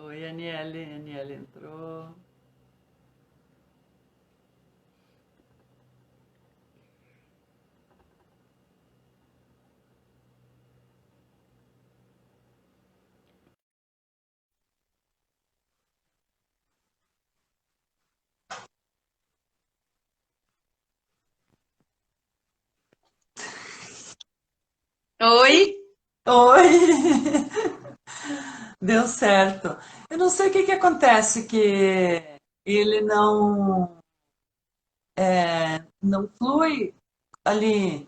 Oi, Aniele. Aniele entrou. Oi, Oi! Deu certo. Eu não sei o que que acontece, que ele não flui ali.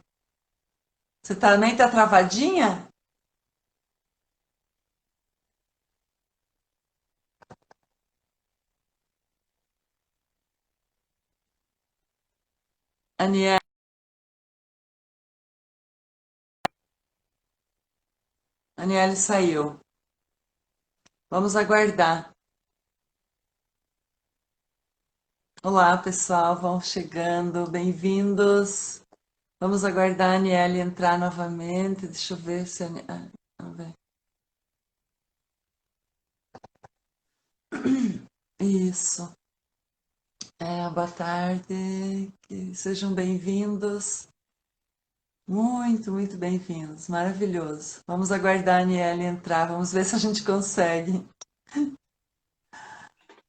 Você também tá travadinha? Aniele, Aniele saiu. Vamos aguardar. Olá, pessoal, vão chegando, bem-vindos. Vamos aguardar a Aniele entrar novamente. Deixa eu ver se a vamos ver. Isso. Boa tarde, que sejam bem-vindos. Muito, muito bem-vindos. Maravilhoso. Vamos aguardar a Aniele entrar. Vamos ver se a gente consegue.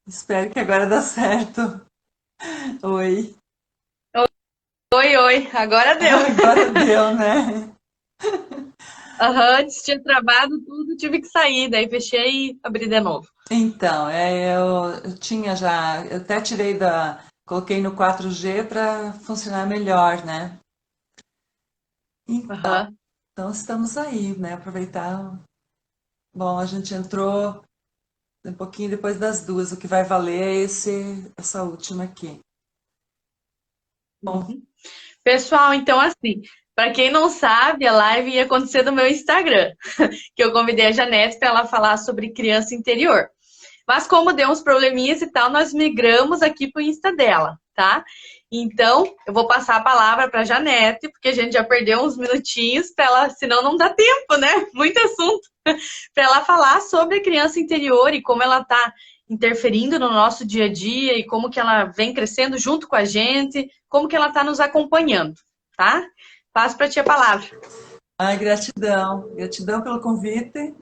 Espero que agora dê certo. Oi. oi, agora deu. Agora deu, né? Aham, antes tinha travado tudo, tive que sair, daí fechei e abri de novo. Então, eu tinha já, eu até coloquei no 4G para funcionar melhor, né? Então, Aham. então estamos aí, né? Aproveitar. Bom, a gente entrou um pouquinho depois das duas. O que vai valer é essa última aqui. Bom, Uhum. Pessoal, então assim, para quem não sabe, a live ia acontecer no meu Instagram, que eu convidei a Janete para ela falar sobre criança interior. Mas como deu uns probleminhas e tal, nós migramos aqui para o Insta dela, tá? Então, eu vou passar a palavra para a Janete, porque a gente já perdeu uns minutinhos para ela, senão não dá tempo, né? Muito assunto. Para ela falar sobre a criança interior e como ela está interferindo no nosso dia a dia e como que ela vem crescendo junto com a gente, como que ela está nos acompanhando, tá? Passo para ti a palavra. ai, gratidão. Gratidão pelo convite.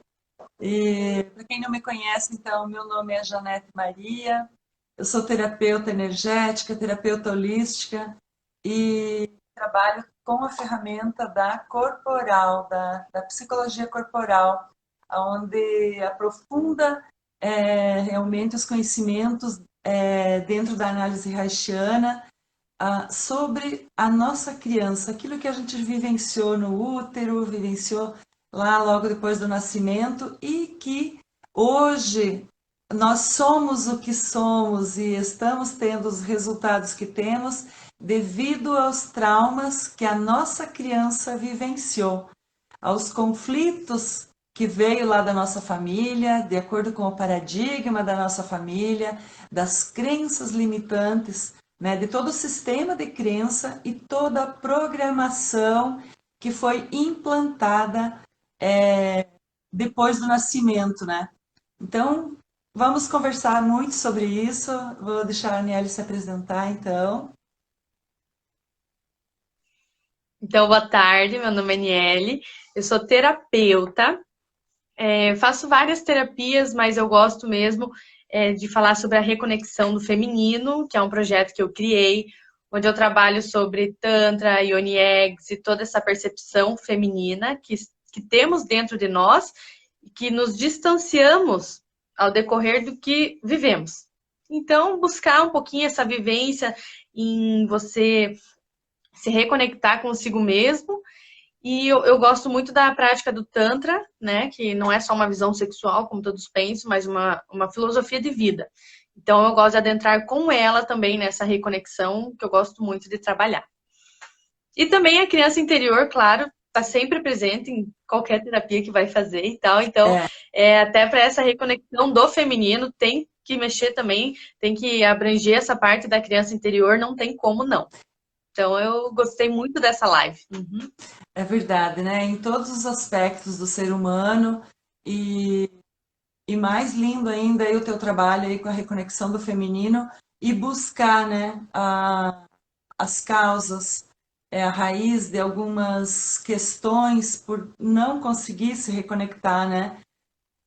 E para quem não me conhece, então, meu nome é Janete Maria. Eu sou terapeuta energética, terapeuta holística e trabalho com a ferramenta da corporal, da psicologia corporal, onde aprofunda realmente os conhecimentos dentro da análise haitiana sobre a nossa criança, aquilo que a gente vivenciou no útero, vivenciou lá logo depois do nascimento e que hoje nós somos o que somos e estamos tendo os resultados que temos devido aos traumas que a nossa criança vivenciou, aos conflitos que veio lá da nossa família, de acordo com o paradigma da nossa família, das crenças limitantes, né, de todo o sistema de crença e toda a programação que foi implantada depois do nascimento, né? Então, vamos conversar muito sobre isso. Vou deixar a Aniele se apresentar, então. Então, boa tarde, meu nome é Niele, eu sou terapeuta. Faço várias terapias, mas eu gosto mesmo de falar sobre a reconexão do feminino, que é um projeto que eu criei, onde eu trabalho sobre Tantra, Yoni Eggs e toda essa percepção feminina que temos dentro de nós e que nos distanciamos ao decorrer do que vivemos. Então, buscar um pouquinho essa vivência em você se reconectar consigo mesmo e eu gosto muito da prática do Tantra, né? Que não é só uma visão sexual, como todos pensam, mas uma filosofia de vida. Então eu gosto de adentrar com ela também nessa reconexão que eu gosto muito de trabalhar. E também a criança interior, claro, está sempre presente em qualquer terapia que vai fazer e tal. Então, É, até para essa reconexão do feminino, tem que mexer também, tem que abranger essa parte da criança interior, não tem como não. Então, eu gostei muito dessa live. Uhum. é verdade, né? Em todos os aspectos do ser humano e E mais lindo ainda aí o teu trabalho aí com a reconexão do feminino e buscar, né, as causas, a raiz de algumas questões por não conseguir se reconectar, né?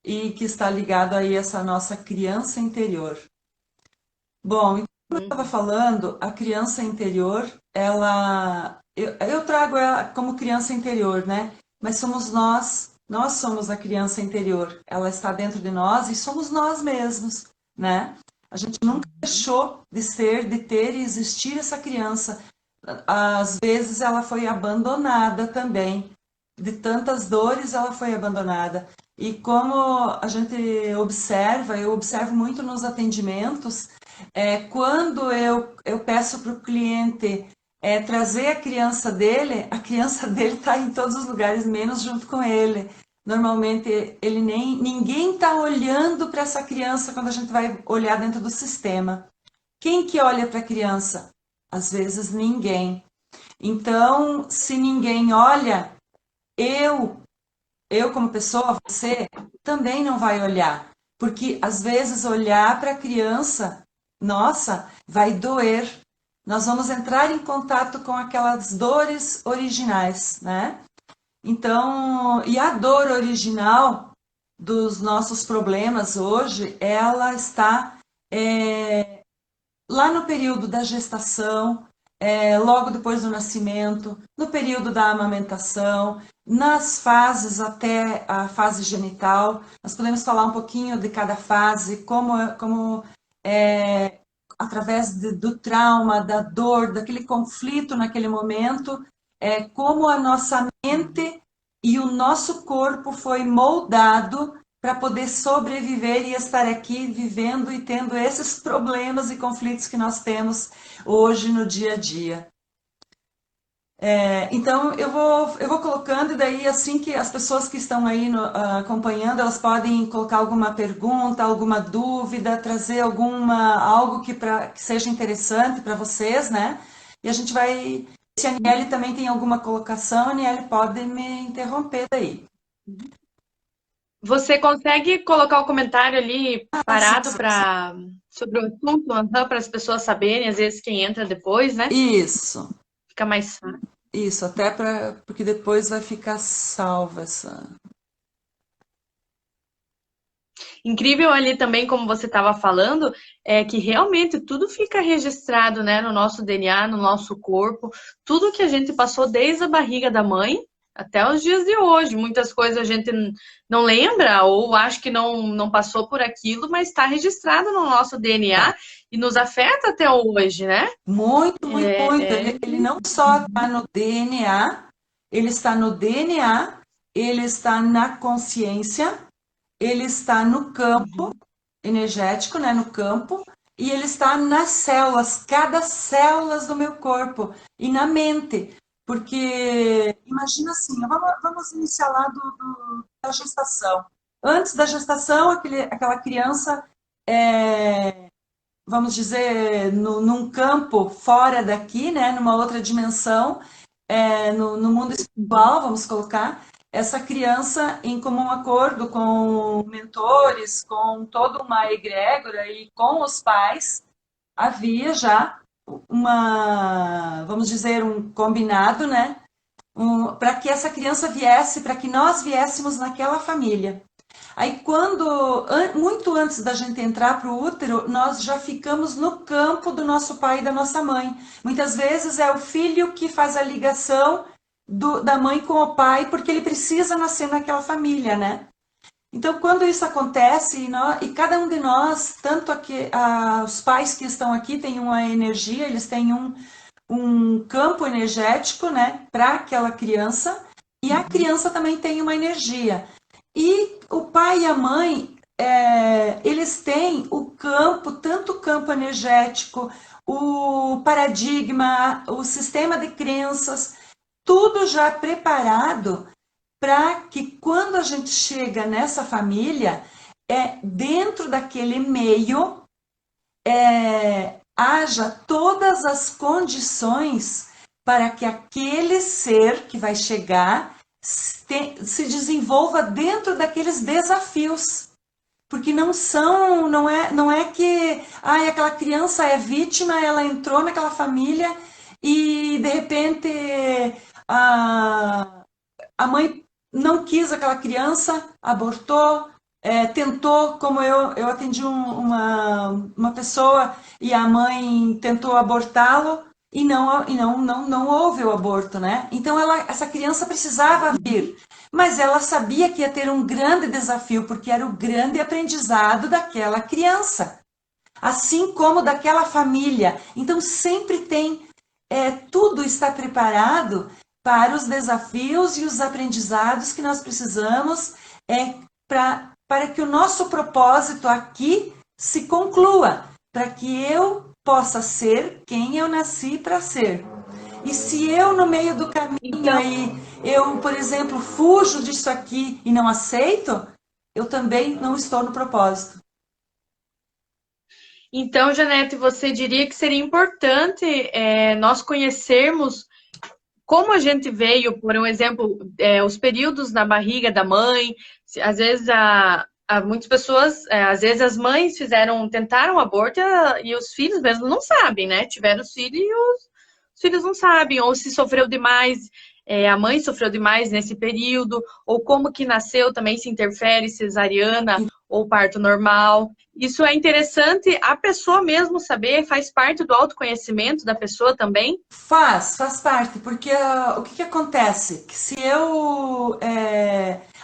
E que está ligado aí a essa nossa criança interior. Bom, então, como eu estava Uhum. falando, a criança interior, eu trago ela como criança interior, né? Mas somos nós somos a criança interior. Ela está dentro de nós e somos nós mesmos, né? A gente nunca deixou de ser, de ter e existir essa criança. Às vezes ela foi abandonada também. De tantas dores ela foi abandonada. E como a gente observa, eu observo muito nos atendimentos, quando eu peço para o cliente trazer a criança dele está em todos os lugares, menos junto com ele. Normalmente ninguém está olhando para essa criança quando a gente vai olhar dentro do sistema. Quem que olha para a criança? Às vezes ninguém. Então, se ninguém olha, eu, eu como pessoa, você também não vai olhar, porque às vezes olhar para a criança, nossa, vai doer. Nós vamos entrar em contato com aquelas dores originais, né? Então, e a dor original dos nossos problemas hoje, ela está lá no período da gestação, logo depois do nascimento, no período da amamentação, nas fases até a fase genital. Nós podemos falar um pouquinho de cada fase, como através do trauma, da dor, daquele conflito naquele momento, como a nossa mente e o nosso corpo foi moldado para poder sobreviver e estar aqui vivendo e tendo esses problemas e conflitos que nós temos hoje no dia a dia. Então, eu vou colocando, e daí, assim que as pessoas que estão aí acompanhando, elas podem colocar alguma pergunta, alguma dúvida, trazer algo que seja interessante para vocês, né? E a gente vai. Se a Aniele também tem alguma colocação, a Aniele pode me interromper daí. Você consegue colocar o comentário ali Ah, sim, parado para sobre o assunto, para as pessoas saberem, às vezes quem entra depois, né? isso. Fica mais fácil. Isso, até porque depois vai ficar salva essa. Incrível ali também, como você estava falando, é que realmente tudo fica registrado, né, no nosso DNA, no nosso corpo, tudo que a gente passou desde a barriga da mãe até os dias de hoje. Muitas coisas a gente não lembra ou acha que não passou por aquilo, mas está registrado no nosso Tá. DNA e nos afeta até hoje, né? Muito, muito, muito. É, Ele não só está no DNA, ele está no DNA, ele está na consciência, ele está no campo energético, né, no campo, e ele está nas células, cada célula do meu corpo, e na mente. Porque, imagina assim, vamos iniciar lá da gestação. Antes da gestação, aquela criança vamos dizer, num campo fora daqui, né, numa outra dimensão, no mundo espiritual, vamos colocar, essa criança, em comum acordo com mentores, com toda uma egrégora e com os pais, havia já vamos dizer, um combinado, né, para que essa criança viesse, para que nós viéssemos naquela família. Aí, muito antes da gente entrar para o útero, nós já ficamos no campo do nosso pai e da nossa mãe. Muitas vezes é o filho que faz a ligação da mãe com o pai, porque ele precisa nascer naquela família, né? Então, quando isso acontece, e cada um de nós, tanto os pais que estão aqui têm uma energia, eles têm um campo energético, né, para aquela criança, e a criança também tem uma energia. E o pai e a mãe, eles têm o campo, tanto o campo energético, o paradigma, o sistema de crenças, tudo já preparado para que quando a gente chega nessa família, dentro daquele meio, haja todas as condições para que aquele ser que vai chegar se desenvolva dentro daqueles desafios. porque não é que aquela criança é vítima, ela entrou naquela família e de repente a, a mãe não quis aquela criança, abortou, tentou, como eu atendi uma pessoa e a mãe tentou abortá-lo e não houve o aborto, né? Então essa criança precisava vir, mas ela sabia que ia ter um grande desafio, porque era o grande aprendizado daquela criança, assim como daquela família. Então sempre tem, tudo está preparado para os desafios e os aprendizados que nós precisamos para que o nosso propósito aqui se conclua, para que eu possa ser quem eu nasci para ser. E se eu, no meio do caminho, Então, aí, eu, por exemplo, fujo disso aqui e não aceito, eu também não estou no propósito. então, Janete, você diria que seria importante nós conhecermos como a gente veio, por um exemplo, os períodos na barriga da mãe, às vezes muitas pessoas, às vezes as mães tentaram aborto e os filhos mesmo não sabem, né? Tiveram os filhos e os filhos não sabem, ou se sofreu demais, a mãe sofreu demais nesse período, ou como que nasceu também se interfere cesariana ou parto normal. Isso é interessante a pessoa mesmo saber, faz parte do autoconhecimento da pessoa também. Faz parte, porque o que acontece? Que se eu,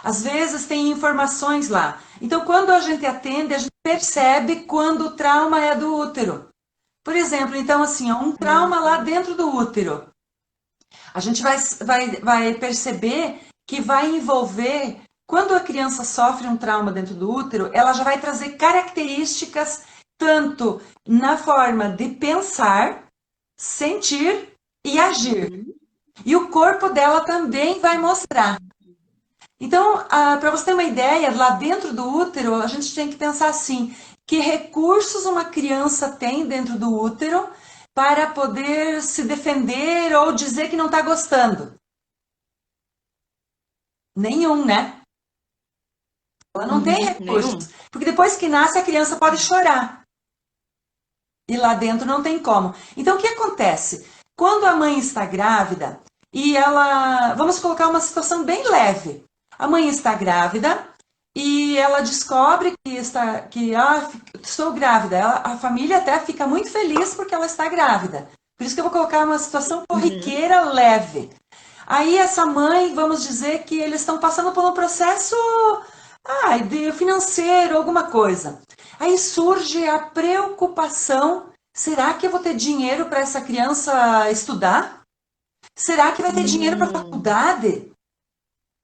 às vezes tem informações lá. Então, quando a gente atende, a gente percebe quando o trauma é do útero. Por exemplo, então assim, um trauma lá dentro do útero. A gente vai perceber que vai envolver, quando a criança sofre um trauma dentro do útero, ela já vai trazer características tanto na forma de pensar, sentir e agir. E o corpo dela também vai mostrar. Então, para você ter uma ideia, lá dentro do útero, a gente tem que pensar assim, que recursos uma criança tem dentro do útero para poder se defender ou dizer que não está gostando? Nenhum, né? Ela não tem Nenhum. recursos. Porque depois que nasce, a criança pode chorar. E lá dentro não tem como. Então, o que acontece? Quando a mãe está grávida e ela... Vamos colocar uma situação bem leve. A mãe está grávida e ela descobre estou grávida. A família até fica muito feliz porque ela está grávida. Por isso que eu vou colocar uma situação corriqueira leve. Aí essa mãe, vamos dizer que eles estão passando por um processo de financeiro, alguma coisa. Aí surge a preocupação: será que eu vou ter dinheiro para essa criança estudar? Será que vai ter dinheiro para a faculdade?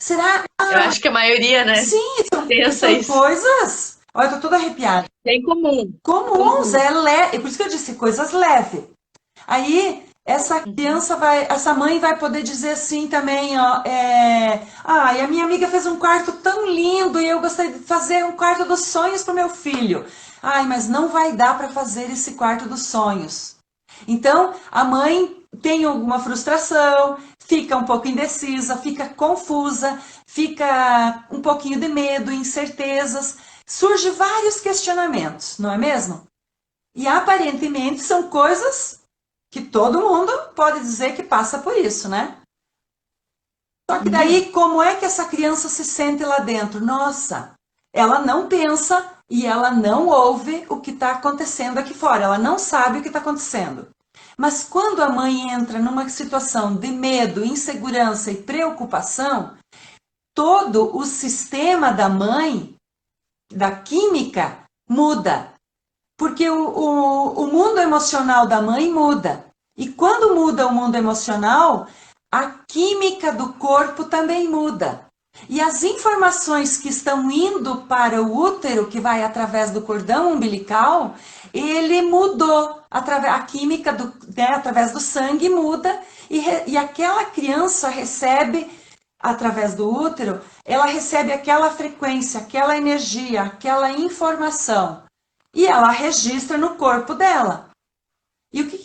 Será? Eu acho que a maioria, né? Sim, Pensa são isso. coisas. Olha, eu tô toda arrepiada. Bem comum. Comuns, é leve. É por isso que eu disse coisas leves. Aí essa criança essa mãe vai poder dizer assim também, ó, e a minha amiga fez um quarto tão lindo e eu gostaria de fazer um quarto dos sonhos para o meu filho. Ai, mas não vai dar para fazer esse quarto dos sonhos. Então, a mãe tem alguma frustração, fica um pouco indecisa, fica confusa, fica um pouquinho de medo, incertezas, surge vários questionamentos, não é mesmo? E aparentemente são coisas que todo mundo pode dizer que passa por isso, né? Só que daí, como é que essa criança se sente lá dentro? Nossa, ela não pensa e ela não ouve o que está acontecendo aqui fora, ela não sabe o que está acontecendo. Mas quando a mãe entra numa situação de medo, insegurança e preocupação, todo o sistema da mãe, da química, muda. Porque o mundo emocional da mãe muda. E quando muda o mundo emocional, a química do corpo também muda. E as informações que estão indo para o útero, que vai através do cordão umbilical, ele mudou. A química através do sangue muda e aquela criança recebe, através do útero, ela recebe aquela frequência, aquela energia, aquela informação. E ela registra no corpo dela.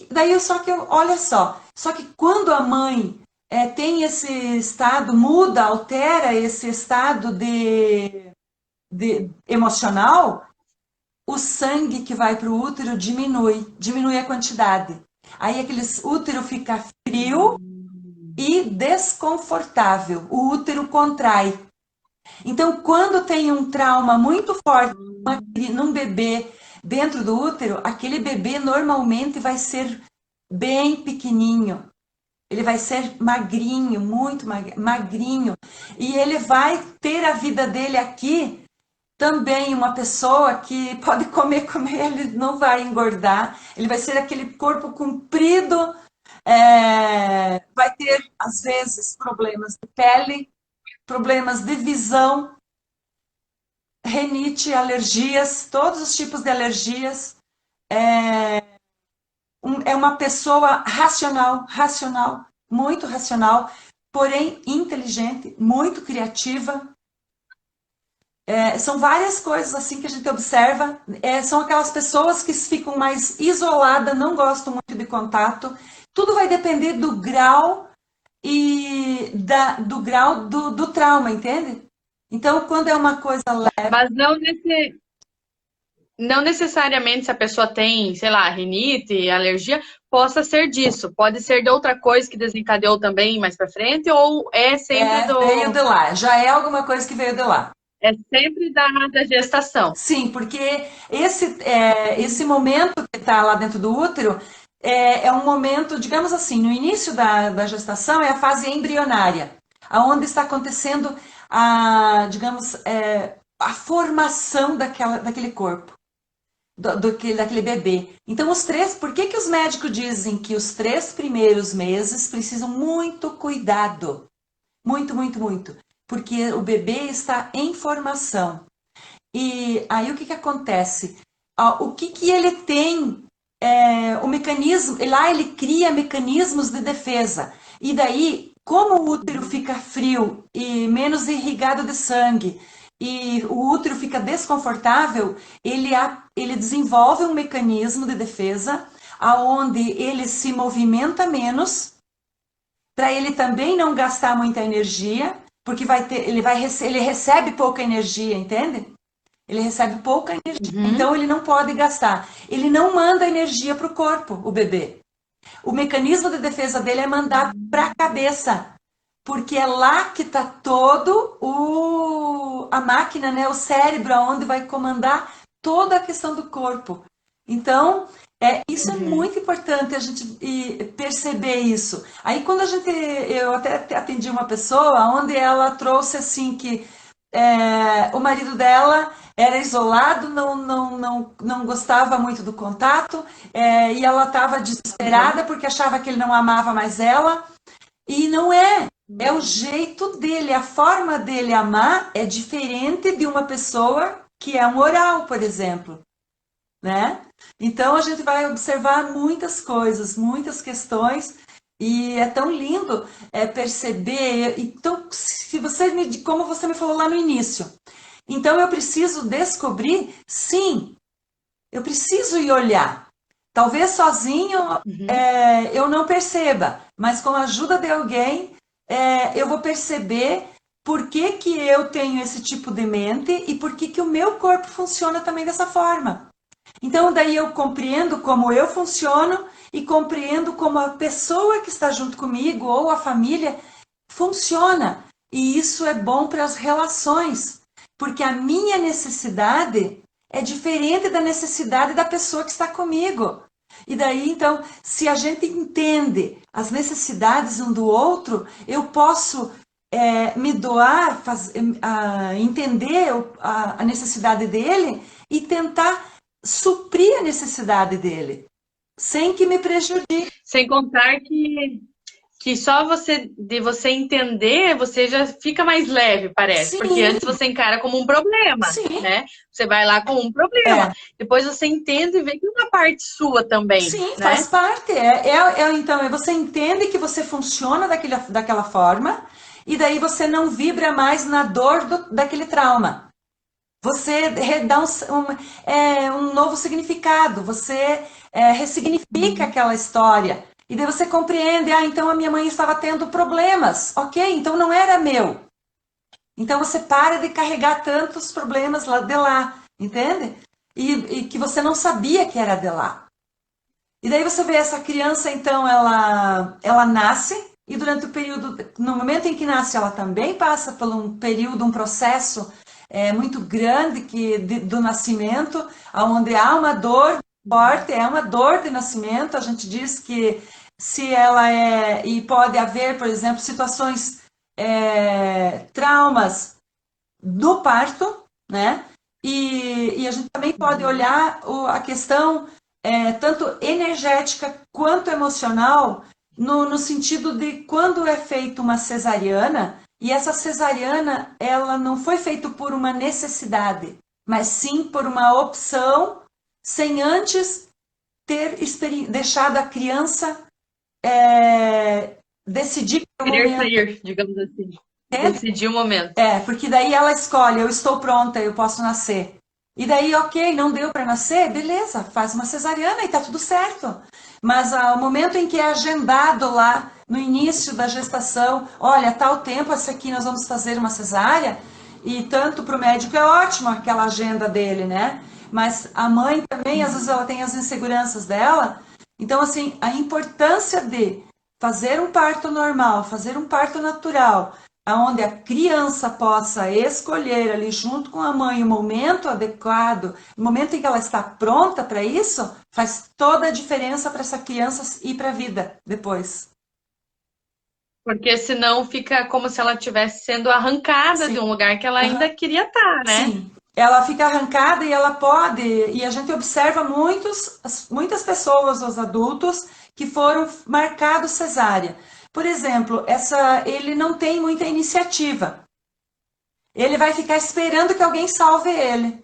Daí só que, olha só que quando a mãe tem esse estado, muda, altera esse estado emocional, o sangue que vai para o útero diminui a quantidade. Aí aquele útero fica frio e desconfortável, o útero contrai. Então, quando tem um trauma muito forte num bebê dentro do útero, aquele bebê normalmente vai ser bem pequenininho. Ele vai ser magrinho, muito magrinho. E ele vai ter a vida dele aqui também uma pessoa que pode comer, ele não vai engordar. Ele vai ser aquele corpo comprido, vai ter, às vezes, problemas de pele, problemas de visão, renite, alergias, todos os tipos de alergias. É uma pessoa racional, muito racional, porém inteligente, muito criativa. São várias coisas assim que a gente observa. São aquelas pessoas que ficam mais isoladas, não gostam muito de contato. Tudo vai depender do grau do grau do trauma, entende? Então, quando é uma coisa leve. Mas não necessariamente se a pessoa tem, sei lá, rinite, alergia, possa ser disso. Pode ser de outra coisa que desencadeou também mais pra frente, ou é sempre veio de lá. Já é alguma coisa que veio de lá. É sempre da gestação. Sim, porque esse momento que está lá dentro do útero é um momento, digamos assim, no início da gestação é a fase embrionária, aonde está acontecendo digamos, a formação daquele corpo, daquele bebê. Então, por que os médicos dizem que os 3 primeiros meses precisam muito cuidado? Muito, muito, muito. Porque o bebê está em formação. E aí o que acontece? O que ele tem, o mecanismo, lá ele cria mecanismos de defesa. E daí, como o útero fica frio e menos irrigado de sangue, e o útero fica desconfortável, ele desenvolve um mecanismo de defesa aonde ele se movimenta menos, para ele também não gastar muita energia, porque ele recebe pouca energia, entende? Ele recebe pouca energia, então ele não pode gastar. Ele não manda energia para o corpo, o bebê. O mecanismo de defesa dele é mandar para a cabeça, porque é lá que está todo a máquina, né, o cérebro, onde vai comandar toda a questão do corpo. Então, isso é muito importante a gente perceber isso. Aí quando eu até atendi uma pessoa onde ela trouxe assim que o marido dela era isolado, não gostava muito do contato, e ela estava desesperada porque achava que ele não amava mais ela. E não é o jeito dele, a forma dele amar é diferente de uma pessoa que é um oral, por exemplo, né? Então a gente vai observar muitas coisas, muitas questões, e é tão lindo perceber. Então, como você me falou lá no início, então eu preciso descobrir, sim, eu preciso ir olhar. Talvez sozinho eu não perceba, mas com a ajuda de alguém eu vou perceber por que eu tenho esse tipo de mente e por que o meu corpo funciona também dessa forma. Então, daí eu compreendo como eu funciono e compreendo como a pessoa que está junto comigo ou a família funciona. E isso é bom para as relações, porque a minha necessidade é diferente da necessidade da pessoa que está comigo. E daí, então, se a gente entende as necessidades um do outro, eu posso me doar, entender a necessidade dele e tentar suprir a necessidade dele, sem que me prejudique. Sem contar que só de você entender, você já fica mais leve, parece. Sim. Porque antes você encara como um problema, Sim. né? Você vai lá com um problema. Depois você entende e vê que é uma parte sua também. Sim, né? faz parte. Então, você entende que você funciona daquela forma, e daí você não vibra mais na dor daquele trauma. Você dá um novo significado, você ressignifica aquela história. E daí você compreende, então a minha mãe estava tendo problemas. Ok, então não era meu. Então você para de carregar tantos problemas lá de lá, entende? E que você não sabia que era de lá. E daí você vê essa criança, então, ela nasce, e durante o período, no momento em que nasce, ela também passa por um período, um processo muito grande do nascimento, onde há uma dor forte, é uma dor de nascimento. A gente diz que se ela e pode haver, por exemplo, situações, traumas do parto, né? E a gente também pode olhar a questão tanto energética quanto emocional, no sentido de quando é feita uma cesariana, e essa cesariana ela não foi feita por uma necessidade, mas sim por uma opção, sem antes ter deixado a criança decidir o Querer momento. sair, digamos assim. Entende? Decidir o momento. Porque daí ela escolhe, eu estou pronta, eu posso nascer. E daí, ok, não deu para nascer, beleza, faz uma cesariana e tá tudo certo. Mas o momento em que é agendado lá no início da gestação, olha, tal tempo, esse aqui nós vamos fazer uma cesárea, e tanto para o médico é ótimo aquela agenda dele, né? Mas a mãe também, às vezes, ela tem as inseguranças dela. Então, assim, a importância de fazer um parto normal, fazer um parto natural, onde a criança possa escolher ali junto com a mãe o momento adequado, o momento em que ela está pronta para isso, faz toda a diferença para essa criança ir para a vida depois. Porque senão fica como se ela estivesse sendo arrancada Sim. de um lugar que ela ainda Uhum. queria estar, né? Sim, ela fica arrancada e ela pode, e a gente observa muitas pessoas, os adultos, que foram marcados cesárea. Por exemplo, ele não tem muita iniciativa. Ele vai ficar esperando que alguém salve ele.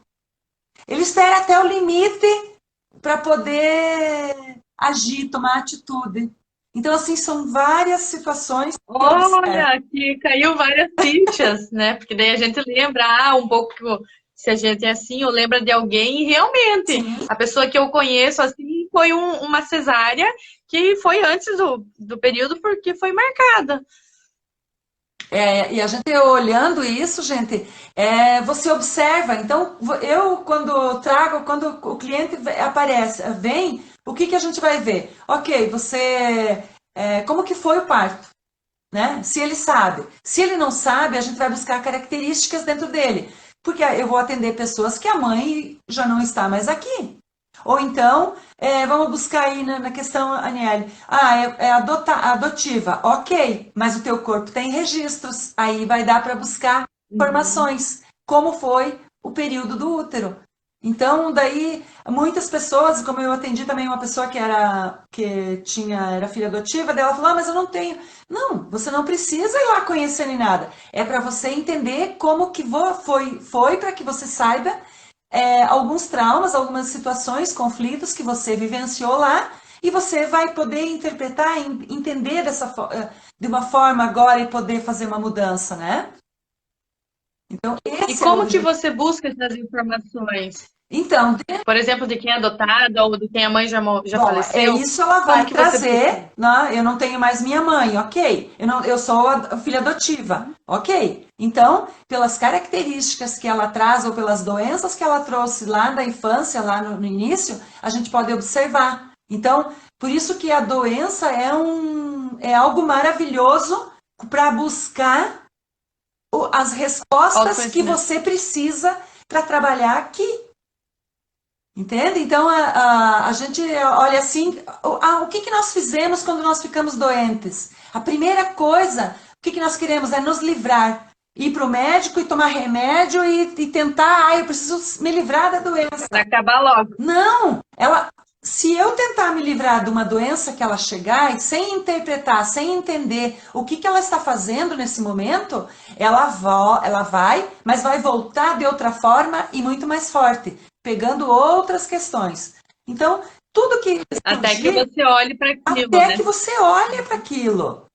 Ele espera até o limite para poder agir, tomar atitude. Então, assim, são várias situações que eu observo. Olha, que caiu várias fichas, né? Porque daí a gente lembra um pouco, se a gente é assim, ou lembra de alguém, e realmente, Sim. a pessoa que eu conheço, assim, foi uma cesárea que foi antes do período porque foi marcada. E a gente olhando isso, gente, você observa. Então, eu quando trago, quando o cliente vem, o que que a gente vai ver? Ok, como que foi o parto? Né? Se ele sabe. Se ele não sabe, a gente vai buscar características dentro dele. Porque eu vou atender pessoas que a mãe já não está mais aqui. Ou então, vamos buscar aí na questão, Aniele. Adotiva. Ok, mas o teu corpo tem registros. Aí vai dar para buscar informações. Como foi o período do útero. Então, daí, muitas pessoas, como eu atendi também uma pessoa era filha adotiva, dela falou, mas eu não tenho. Não, você não precisa ir lá conhecer nem nada. É para você entender como que foi para que você saiba alguns traumas, algumas situações, conflitos que você vivenciou lá, e você vai poder interpretar, entender de uma forma agora e poder fazer uma mudança, né? Então, E esse é o como que objetivo. você busca essas informações? Então, Por exemplo, de quem é adotado ou de quem a mãe já bom, faleceu? isso ela Como vai que você trazer, busca? né? Eu não tenho mais minha mãe, ok. Eu sou a filha adotiva, ok. Então, pelas características que ela traz ou pelas doenças que ela trouxe lá da infância, lá no início, a gente pode observar. Então, por isso que a doença é algo maravilhoso para buscar as respostas que Autoconhecimento. você precisa para trabalhar aqui. Entende? Então, a gente olha assim, o que que nós fizemos quando nós ficamos doentes? A primeira coisa, o que que nós queremos é nos livrar. Ir para o médico e tomar remédio e tentar, eu preciso me livrar da doença. Para acabar logo. Não, se eu tentar me livrar de uma doença que ela chegar, e sem interpretar, sem entender o que que ela está fazendo nesse momento, ela vai, mas vai voltar de outra forma e muito mais forte, pegando outras questões. Então, tudo que Até que surgir, você olhe para aquilo, até né? que você olhe para aquilo.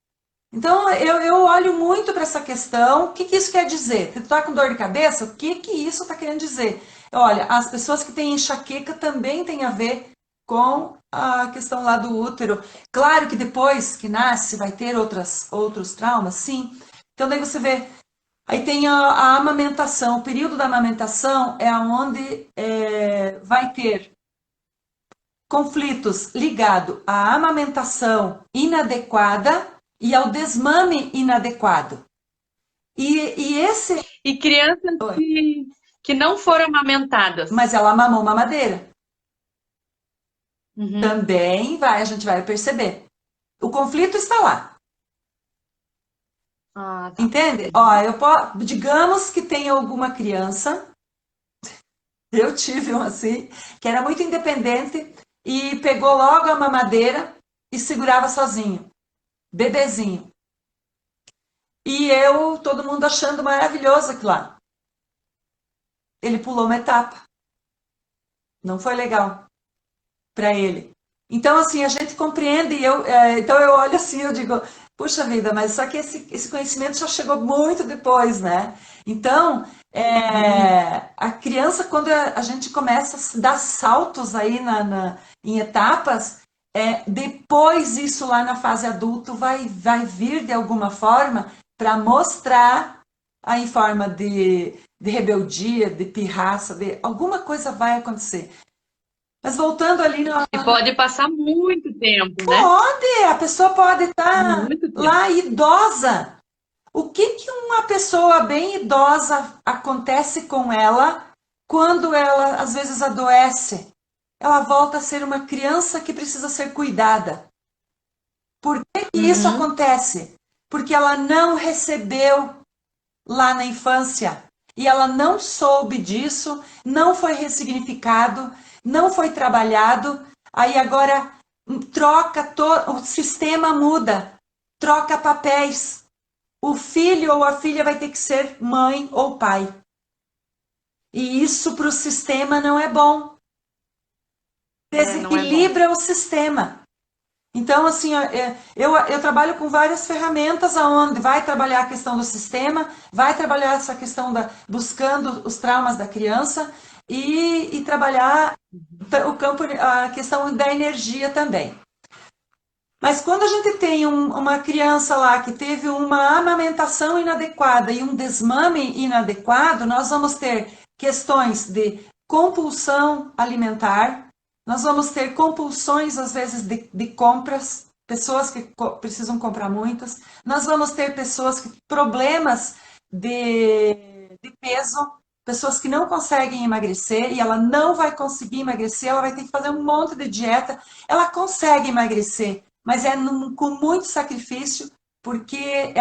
Então, eu olho muito para essa questão. O que que isso quer dizer? Você está com dor de cabeça? O que que isso está querendo dizer? Olha, as pessoas que têm enxaqueca também têm a ver com a questão lá do útero. Claro que depois que nasce vai ter outros traumas, sim. Então, daí você vê Aí tem a amamentação. O período da amamentação é onde vai ter conflitos ligados à amamentação inadequada e ao desmame inadequado. E esse... E crianças Oi. que não foram amamentadas. Mas ela mamou mamadeira. Uhum. Também vai, a gente vai perceber. O conflito está lá. Ah, tá. Entende? Ó, digamos que tem alguma criança, eu tive um assim, que era muito independente e pegou logo a mamadeira e segurava sozinho, bebezinho. E todo mundo achando maravilhoso aquilo lá. Ele pulou uma etapa. Não foi legal para ele. Então, assim, a gente compreende, então eu olho assim, eu digo, puxa vida, mas só que esse conhecimento já chegou muito depois, né? Então, a criança, quando a gente começa a dar saltos aí em etapas, depois isso lá na fase adulto vai vir de alguma forma para mostrar em forma de rebeldia, de pirraça, de alguma coisa vai acontecer. Mas voltando ali no... E pode passar muito tempo, né? Pode, a pessoa pode estar Muito tempo. lá idosa. O que uma pessoa bem idosa acontece com ela quando ela às vezes adoece? Ela volta a ser uma criança que precisa ser cuidada. Por que isso acontece? Porque ela não recebeu lá na infância e ela não soube disso, não foi ressignificado, não foi trabalhado. Aí agora o sistema muda, troca papéis. O filho ou a filha vai ter que ser mãe ou pai. E isso para o sistema não é bom. Desequilibra o sistema. Então, assim, eu trabalho com várias ferramentas onde vai trabalhar a questão do sistema, vai trabalhar essa questão buscando os traumas da criança e trabalhar a questão da energia também. Mas quando a gente tem uma criança lá que teve uma amamentação inadequada e um desmame inadequado, nós vamos ter questões de compulsão alimentar, nós vamos ter compulsões, às vezes, de compras, pessoas que precisam comprar muitas, nós vamos ter problemas de peso, pessoas que não conseguem emagrecer e ela não vai conseguir emagrecer, ela vai ter que fazer um monte de dieta, ela consegue emagrecer, mas com muito sacrifício, porque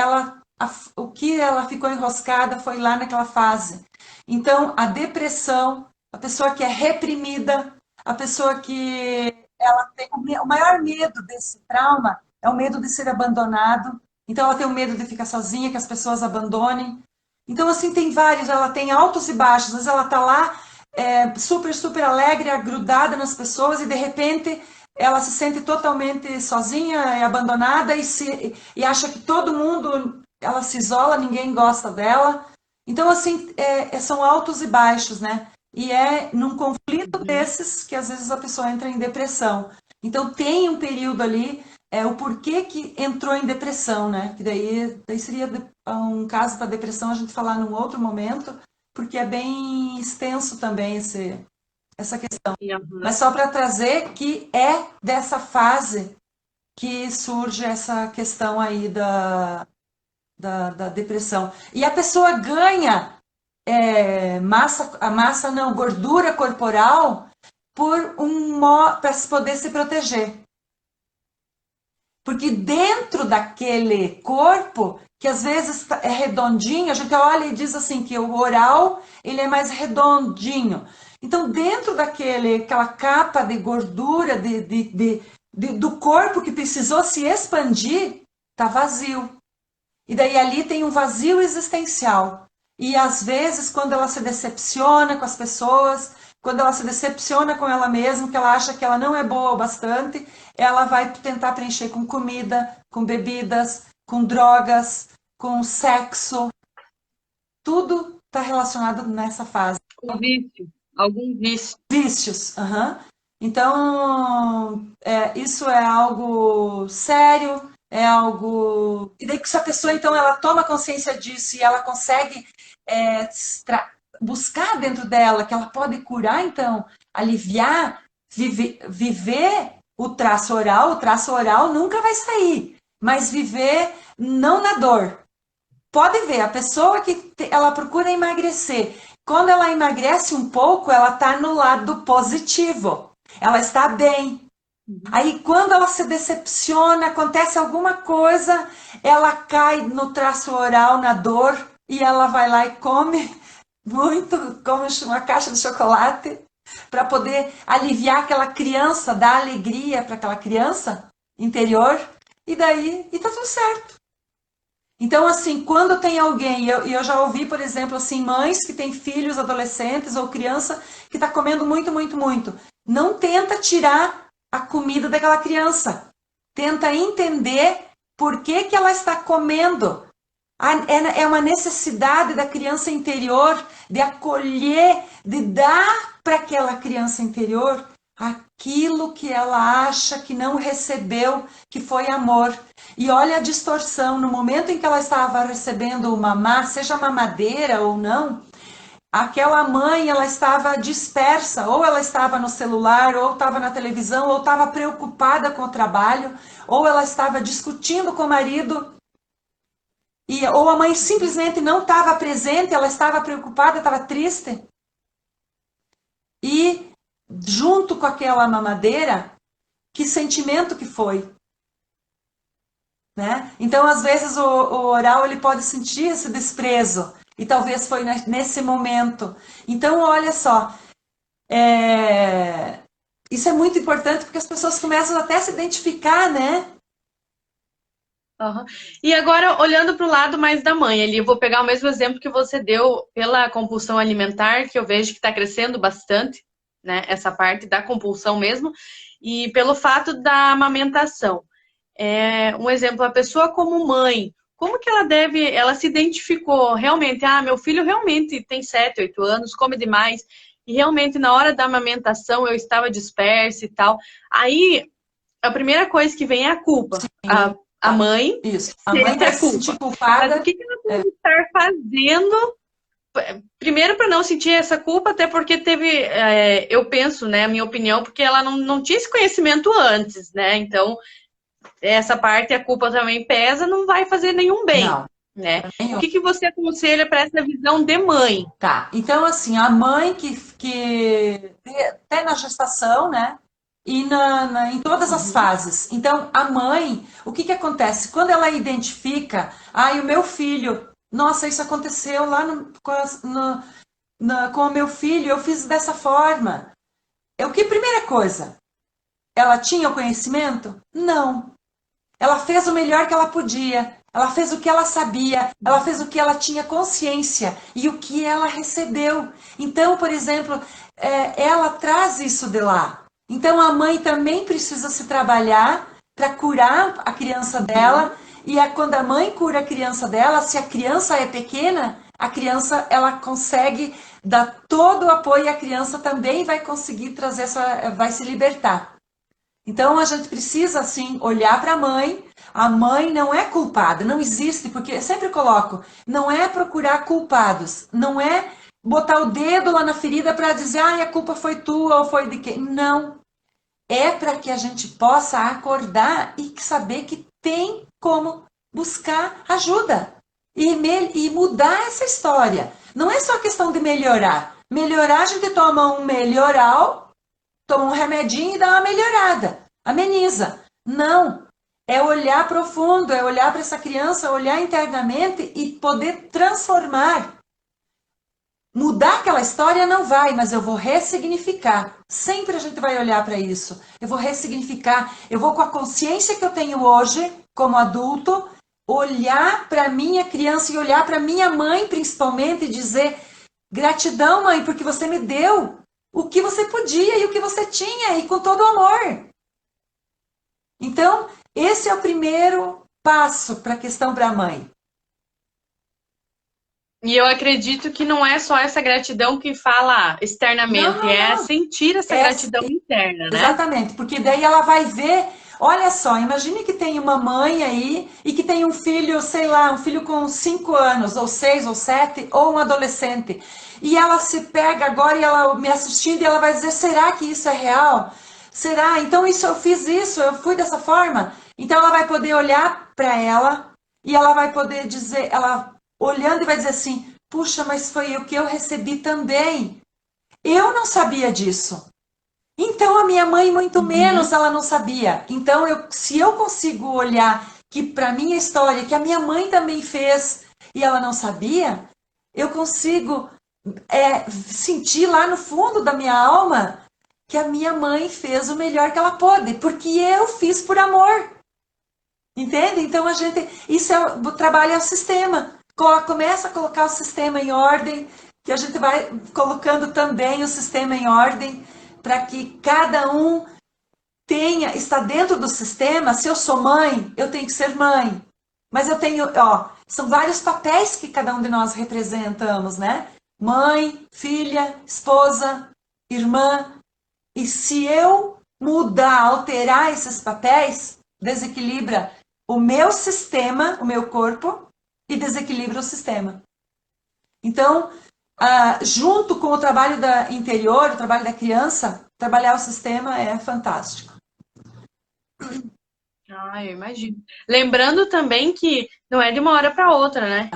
o que ela ficou enroscada foi lá naquela fase. Então, a depressão, a pessoa que é reprimida, a pessoa que ela tem o maior medo desse trauma é o medo de ser abandonado. Então, ela tem o medo de ficar sozinha, que as pessoas abandonem. Então, assim, tem vários, ela tem altos e baixos. Às vezes ela está lá super, super alegre, grudada nas pessoas e, de repente, ela se sente totalmente sozinha e abandonada e acha que todo mundo, ela se isola, ninguém gosta dela. Então, assim, são altos e baixos, né? E é num conflito desses que às vezes a pessoa entra em depressão. Então, tem um período ali, o porquê que entrou em depressão, né? Que daí seria um caso para depressão a gente falar num outro momento, porque é bem extenso também essa questão. Mas só para trazer que é dessa fase que surge essa questão aí da depressão. E a pessoa ganha gordura corporal para poder se proteger. Porque dentro daquele corpo, que às vezes é redondinho, a gente olha e diz assim que o oral ele é mais redondinho. Então, dentro aquela capa de gordura do corpo que precisou se expandir, está vazio. E daí ali tem um vazio existencial. E às vezes, quando ela se decepciona com as pessoas, quando ela se decepciona com ela mesma, que ela acha que ela não é boa o bastante, ela vai tentar preencher com comida, com bebidas, com drogas, com sexo. Tudo está relacionado nessa fase. Com vício, algum vício. Vícios. Então, isso é algo sério, é algo... E daí, se a pessoa, então, ela toma consciência disso e ela consegue buscar dentro dela que ela pode curar, então, aliviar, viver o traço oral nunca vai sair, mas viver não na dor. Pode ver, a pessoa que ela procura emagrecer, quando ela emagrece um pouco, ela está no lado positivo, ela está bem. Aí, quando ela se decepciona, acontece alguma coisa, ela cai no traço oral, na dor, e ela vai lá e come muito, come uma caixa de chocolate, para poder aliviar aquela criança, dar alegria para aquela criança interior, e daí, e tá tudo certo. Então, assim, quando tem alguém, e eu já ouvi, por exemplo, assim, mães que têm filhos adolescentes ou criança que está comendo muito, muito, muito. Não tenta tirar a comida daquela criança. Tenta entender por que que ela está comendo. É uma necessidade da criança interior de acolher, de dar para aquela criança interior aquilo que ela acha que não recebeu, que foi amor. E olha a distorção, no momento em que ela estava recebendo o mamar, seja mamadeira ou não, aquela mãe, ela estava dispersa, ou ela estava no celular, ou estava na televisão, ou estava preocupada com o trabalho, ou ela estava discutindo com o marido, ou a mãe simplesmente não estava presente, ela estava preocupada, estava triste. E junto com aquela mamadeira, que sentimento que foi? Né? Então, às vezes, o oral ele pode sentir esse desprezo, e talvez foi nesse momento. Então, olha só, isso é muito importante, porque as pessoas começam até a se identificar, né? Uhum. E agora, olhando para o lado mais da mãe, ali, eu vou pegar o mesmo exemplo que você deu pela compulsão alimentar, que eu vejo que está crescendo bastante, né? Essa parte da compulsão mesmo, e pelo fato da amamentação. Um exemplo, a pessoa como mãe, como que ela se identificou realmente, meu filho realmente tem 7, 8 anos, come demais, e realmente na hora da amamentação eu estava dispersa e tal. Aí, a primeira coisa que vem é a culpa. A mãe Isso. A mãe vai se sentir culpada. Mas o que ela pode estar fazendo, primeiro, para não sentir essa culpa, até porque eu penso, né, a minha opinião, porque ela não tinha esse conhecimento antes, né? Então, essa parte, a culpa também pesa, não vai fazer nenhum bem. Não. Né? O que você aconselha para essa visão de mãe? Tá, então assim, a mãe que até na gestação, né? E em todas as fases. Então, a mãe, o que acontece? Quando ela identifica, o meu filho, nossa, isso aconteceu lá com o meu filho, eu fiz dessa forma. Primeira coisa, ela tinha o conhecimento? Não. Ela fez o melhor que ela podia. Ela fez o que ela sabia, ela fez o que ela tinha consciência e o que ela recebeu. Então, por exemplo, ela traz isso de lá. Então, a mãe também precisa se trabalhar para curar a criança dela. E quando a mãe cura a criança dela, se a criança é pequena, a criança ela consegue dar todo o apoio e a criança também vai conseguir trazer vai se libertar. Então, a gente precisa, assim, olhar para a mãe. A mãe não é culpada, não existe, porque eu sempre coloco, não é procurar culpados, não é botar o dedo lá na ferida para dizer, a culpa foi tua ou foi de quem. Não. É para que a gente possa acordar e saber que tem como buscar ajuda e mudar essa história. Não é só questão de melhorar. Melhorar, a gente toma um melhoral, toma um remedinho e dá uma melhorada. Ameniza. Não. É olhar profundo, é olhar para essa criança, olhar internamente e poder transformar. Mudar aquela história não vai, mas eu vou ressignificar. Sempre a gente vai olhar para isso. Eu vou ressignificar. Eu vou, com a consciência que eu tenho hoje, como adulto, olhar para minha criança e olhar para minha mãe, principalmente, e dizer: gratidão, mãe, porque você me deu o que você podia e o que você tinha, e com todo o amor. Então, esse é o primeiro passo para a questão para a mãe. E eu acredito que não é só essa gratidão que fala externamente, não. Sentir essa gratidão interna, né? Exatamente, porque daí ela vai ver Olha só, imagine que tem uma mãe aí e que tem um filho, sei lá, um filho com 5 anos, ou 6, ou 7, ou um adolescente. E ela se pega agora e ela me assistindo e ela vai dizer, será que isso é real? Será? Então isso eu fiz isso, eu fui dessa forma. Então ela vai poder olhar para ela e ela vai poder dizer, ela olhando e vai dizer assim, puxa, mas foi o que eu recebi também. Eu não sabia disso. Então a minha mãe muito menos Uhum. ela não sabia. Então se eu consigo olhar que para minha história que a minha mãe também fez e ela não sabia, eu consigo sentir lá no fundo da minha alma que a minha mãe fez o melhor que ela pôde, porque eu fiz por amor. Entende? Então a gente, isso é o trabalho é o sistema. Começa a colocar o sistema em ordem, que a gente vai colocando também o sistema em ordem para que cada um está dentro do sistema. Se eu sou mãe, eu tenho que ser mãe. Mas eu tenho, ó, são vários papéis que cada um de nós representamos, né? Mãe, filha, esposa, irmã. E se eu mudar, alterar esses papéis, desequilibra o meu sistema, o meu corpo, e desequilibra o sistema. Então, junto com o trabalho da interior, o trabalho da criança, trabalhar o sistema é fantástico. Ah, eu imagino. Lembrando também que não é de uma hora para outra, né?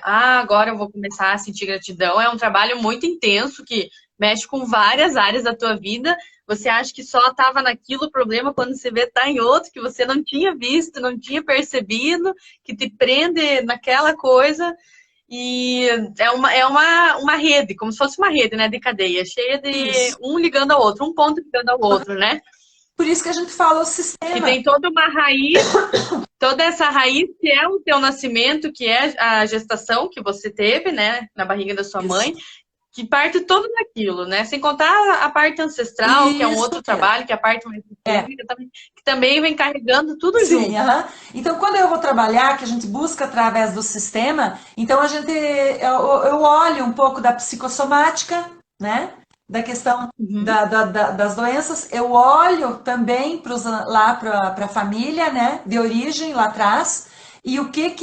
Agora eu vou começar a sentir gratidão. É um trabalho muito intenso que mexe com várias áreas da tua vida. Você acha que só estava naquilo o problema quando você vê tá em outro que você não tinha visto, não tinha percebido, que te prende naquela coisa. E é uma rede, como se fosse uma rede, né, de cadeia, cheia de Isso. um ligando ao outro, um ponto ligando ao outro, né? Por isso que a gente fala o Que sistema. tem toda uma raiz, toda essa raiz que é o teu nascimento, que é a gestação que você teve, né, na barriga da sua Isso. mãe, que parte tudo daquilo, né? Sem contar a parte ancestral, que é um Isso outro mesmo. trabalho, que é a parte mais É. sistêmica, que também vem carregando tudo Sim, junto. aham. Então, quando eu vou trabalhar, que a gente busca através do sistema, então eu olho um pouco da psicossomática, né? Da questão Uhum. das doenças, eu olho também lá para a família, né? De origem, lá atrás, e o que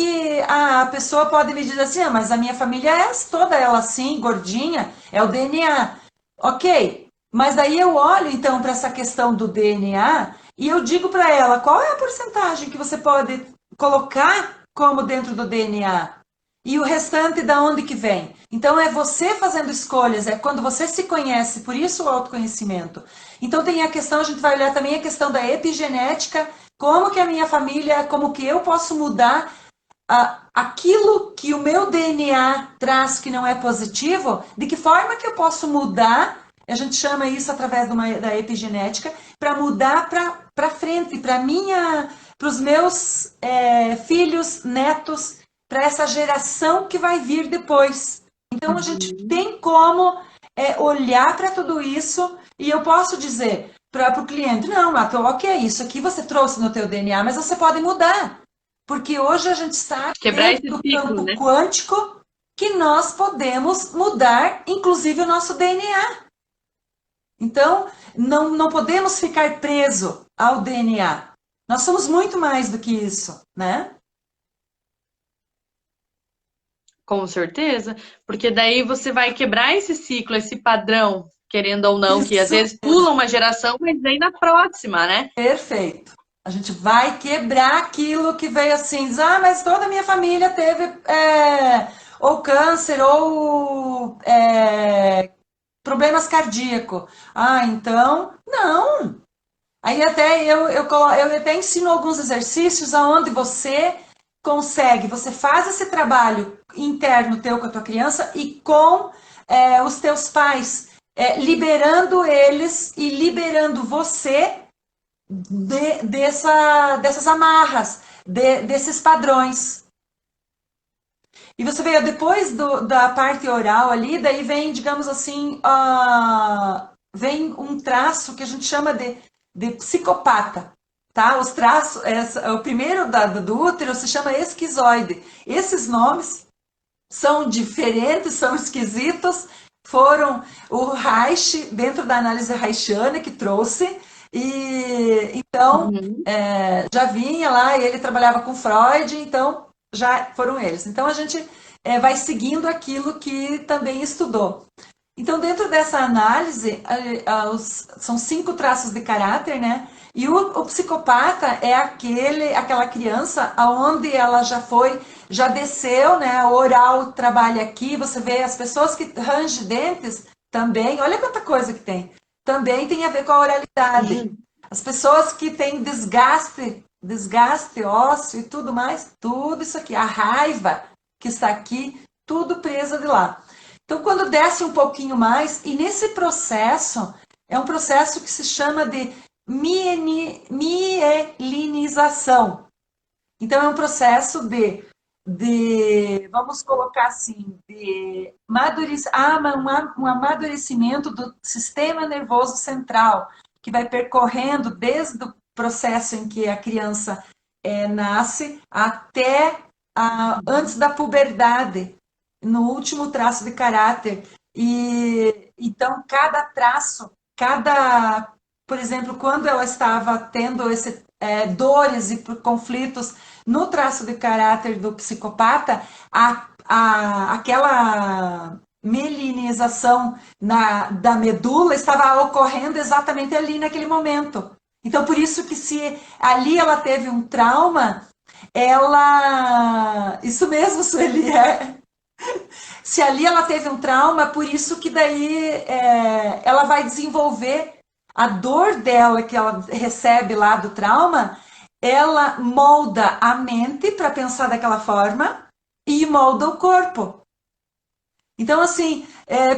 a pessoa pode me dizer assim, mas a minha família é toda ela assim, gordinha, é o DNA. Ok, mas aí eu olho então para essa questão do DNA e eu digo para ela qual é a porcentagem que você pode colocar como dentro do DNA e o restante da onde que vem. Então é você fazendo escolhas, é quando você se conhece, por isso o autoconhecimento. Então tem a questão, a gente vai olhar também a questão da epigenética, como que a minha família, como que eu posso mudar aquilo que o meu DNA traz que não é positivo, de que forma que eu posso mudar, a gente chama isso através da epigenética, para mudar para frente, para os meus filhos, netos, para essa geração que vai vir depois. Então a gente Uhum. tem como olhar para tudo isso e eu posso dizer para o cliente, não, ok, isso aqui você trouxe no teu DNA, mas você pode mudar. Porque hoje a gente está Quebrar dentro esse do ciclo, campo né? quântico que nós podemos mudar, inclusive o nosso DNA. Então, não podemos ficar preso ao DNA. Nós somos muito mais do que isso, né? Com certeza, porque daí você vai quebrar esse ciclo, esse padrão, querendo ou não, que às Isso vezes pula uma geração, mas vem na próxima, né? perfeito. A gente vai quebrar aquilo que veio assim, diz, mas toda a minha família teve ou câncer ou problemas cardíacos. Então, não. Aí até eu até ensino alguns exercícios aonde você consegue, você faz esse trabalho interno teu com a tua criança e com os teus pais, liberando eles e liberando você dessas amarras, desses padrões. E você vê, depois da parte oral ali, daí vem, digamos assim, vem um traço que a gente chama de psicopata. Tá? Os traços, o primeiro do útero se chama esquizoide. Esses nomes são diferentes, são esquisitos. Foram o Reich, dentro da análise reichiana, que trouxe. E então Uhum. já vinha lá, e ele trabalhava com Freud, então já foram eles. Então a gente vai seguindo aquilo que também estudou. Então, dentro dessa análise, são 5 traços de caráter, né? E o psicopata é aquela criança aonde ela já desceu, né? O oral trabalha aqui, você vê as pessoas que rangem dentes também, olha quanta coisa que tem. Também tem a ver com a oralidade. Sim. As pessoas que têm desgaste ósseo e tudo mais, tudo isso aqui, a raiva que está aqui, tudo preso de lá. Então, quando desce um pouquinho mais, e nesse processo, é um processo que se chama de mielinização. Então, é um processo vamos colocar assim, um amadurecimento do sistema nervoso central, que vai percorrendo desde o processo em que a criança nasce até antes da puberdade, no último traço de caráter. E então cada traço, por exemplo, quando ela estava tendo dores e conflitos no traço de caráter do psicopata, aquela melinização da medula estava ocorrendo exatamente ali naquele momento. Então, por isso que se ali ela teve um trauma, isso mesmo, Sueli, se ali ela teve um trauma, por isso que daí ela vai desenvolver a dor dela que ela recebe lá do trauma, ela molda a mente para pensar daquela forma e molda o corpo. Então, assim,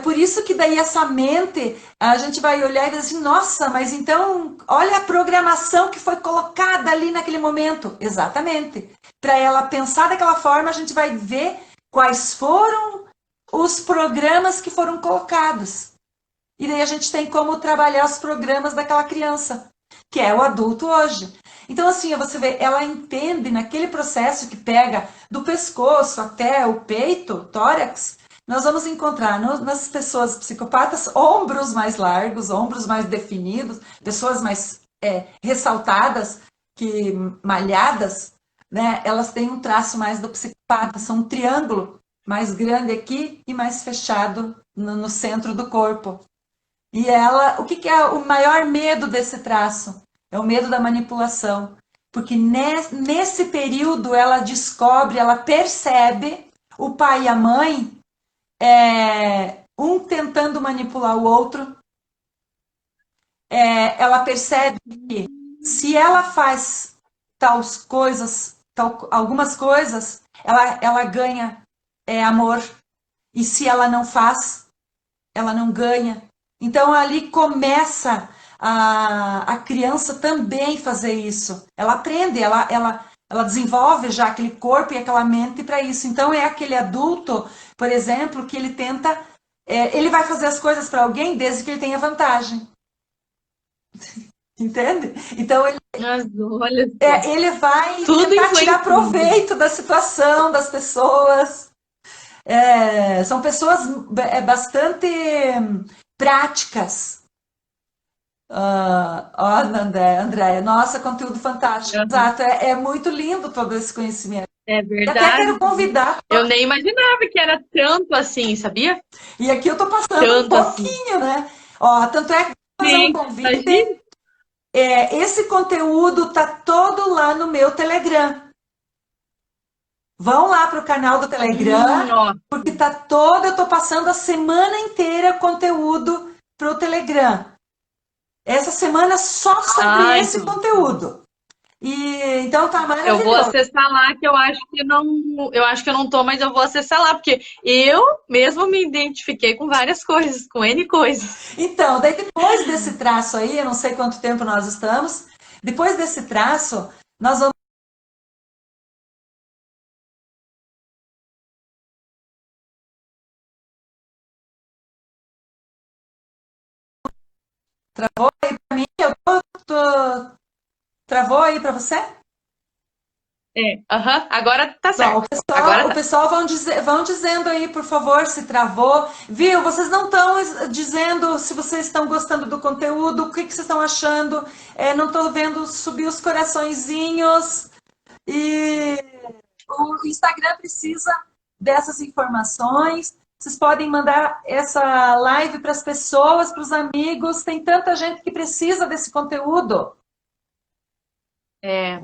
por isso que daí essa mente, a gente vai olhar e dizer assim, nossa, mas então, olha a programação que foi colocada ali naquele momento. Exatamente. Para ela pensar daquela forma, a gente vai ver quais foram os programas que foram colocados. E daí a gente tem como trabalhar os programas daquela criança, que é o adulto hoje. Então, assim, você vê, ela entende naquele processo que pega do pescoço até o peito, tórax, nós vamos encontrar nas pessoas psicopatas ombros mais largos, ombros mais definidos, pessoas mais ressaltadas, que malhadas, né? Elas têm um traço mais do psicopata, são um triângulo mais grande aqui e mais fechado no centro do corpo. E ela, o que é o maior medo desse traço? É o medo da manipulação. Porque nesse período ela descobre, ela percebe o pai e a mãe, um tentando manipular o outro. Ela percebe que se ela faz algumas coisas, ela ganha amor. E se ela não faz, ela não ganha. Então ali começa a criança também fazer isso. Ela aprende, ela desenvolve já aquele corpo e aquela mente para isso. Então é aquele adulto, por exemplo, que ele tenta, ele vai fazer as coisas para alguém desde que ele tenha vantagem. Entende? Então Mas olha só, ele vai tudo tentar tirar influencia. proveito da situação, das pessoas. São pessoas bastante práticas. André, nossa, conteúdo fantástico. Aham. Exato, é muito lindo todo esse conhecimento. É E até verdade. quero convidar, Eu nem imaginava que era tanto assim, sabia? e aqui eu estou passando um Tanto assim. pouquinho, né? Ó, tanto é que vou fazer um Sim, convite. imagina. Esse conteúdo tá todo lá no meu Telegram. Vão lá para o canal do Telegram, Ó, porque eu estou passando a semana inteira conteúdo para o Telegram. Essa semana só sobre ah, esse então. conteúdo. E então tá Eu vou maravilhoso. acessar lá que eu acho que eu não tô, mas eu vou acessar lá porque eu mesmo me identifiquei com várias coisas, com N coisas. Então, daí depois desse traço aí, eu não sei quanto tempo nós estamos, depois desse traço, nós vamos. Travou aí para mim? Travou aí para você? Agora tá Bom, certo. Agora o tá. pessoal vão dizendo aí, por favor, se travou. Viu? Vocês não estão dizendo se vocês estão gostando do conteúdo, o que que vocês estão achando. Não estou vendo subir os coraçõezinhos. E o Instagram precisa dessas informações. Vocês podem mandar essa live para as pessoas, para os amigos. Tem tanta gente que precisa desse conteúdo. É,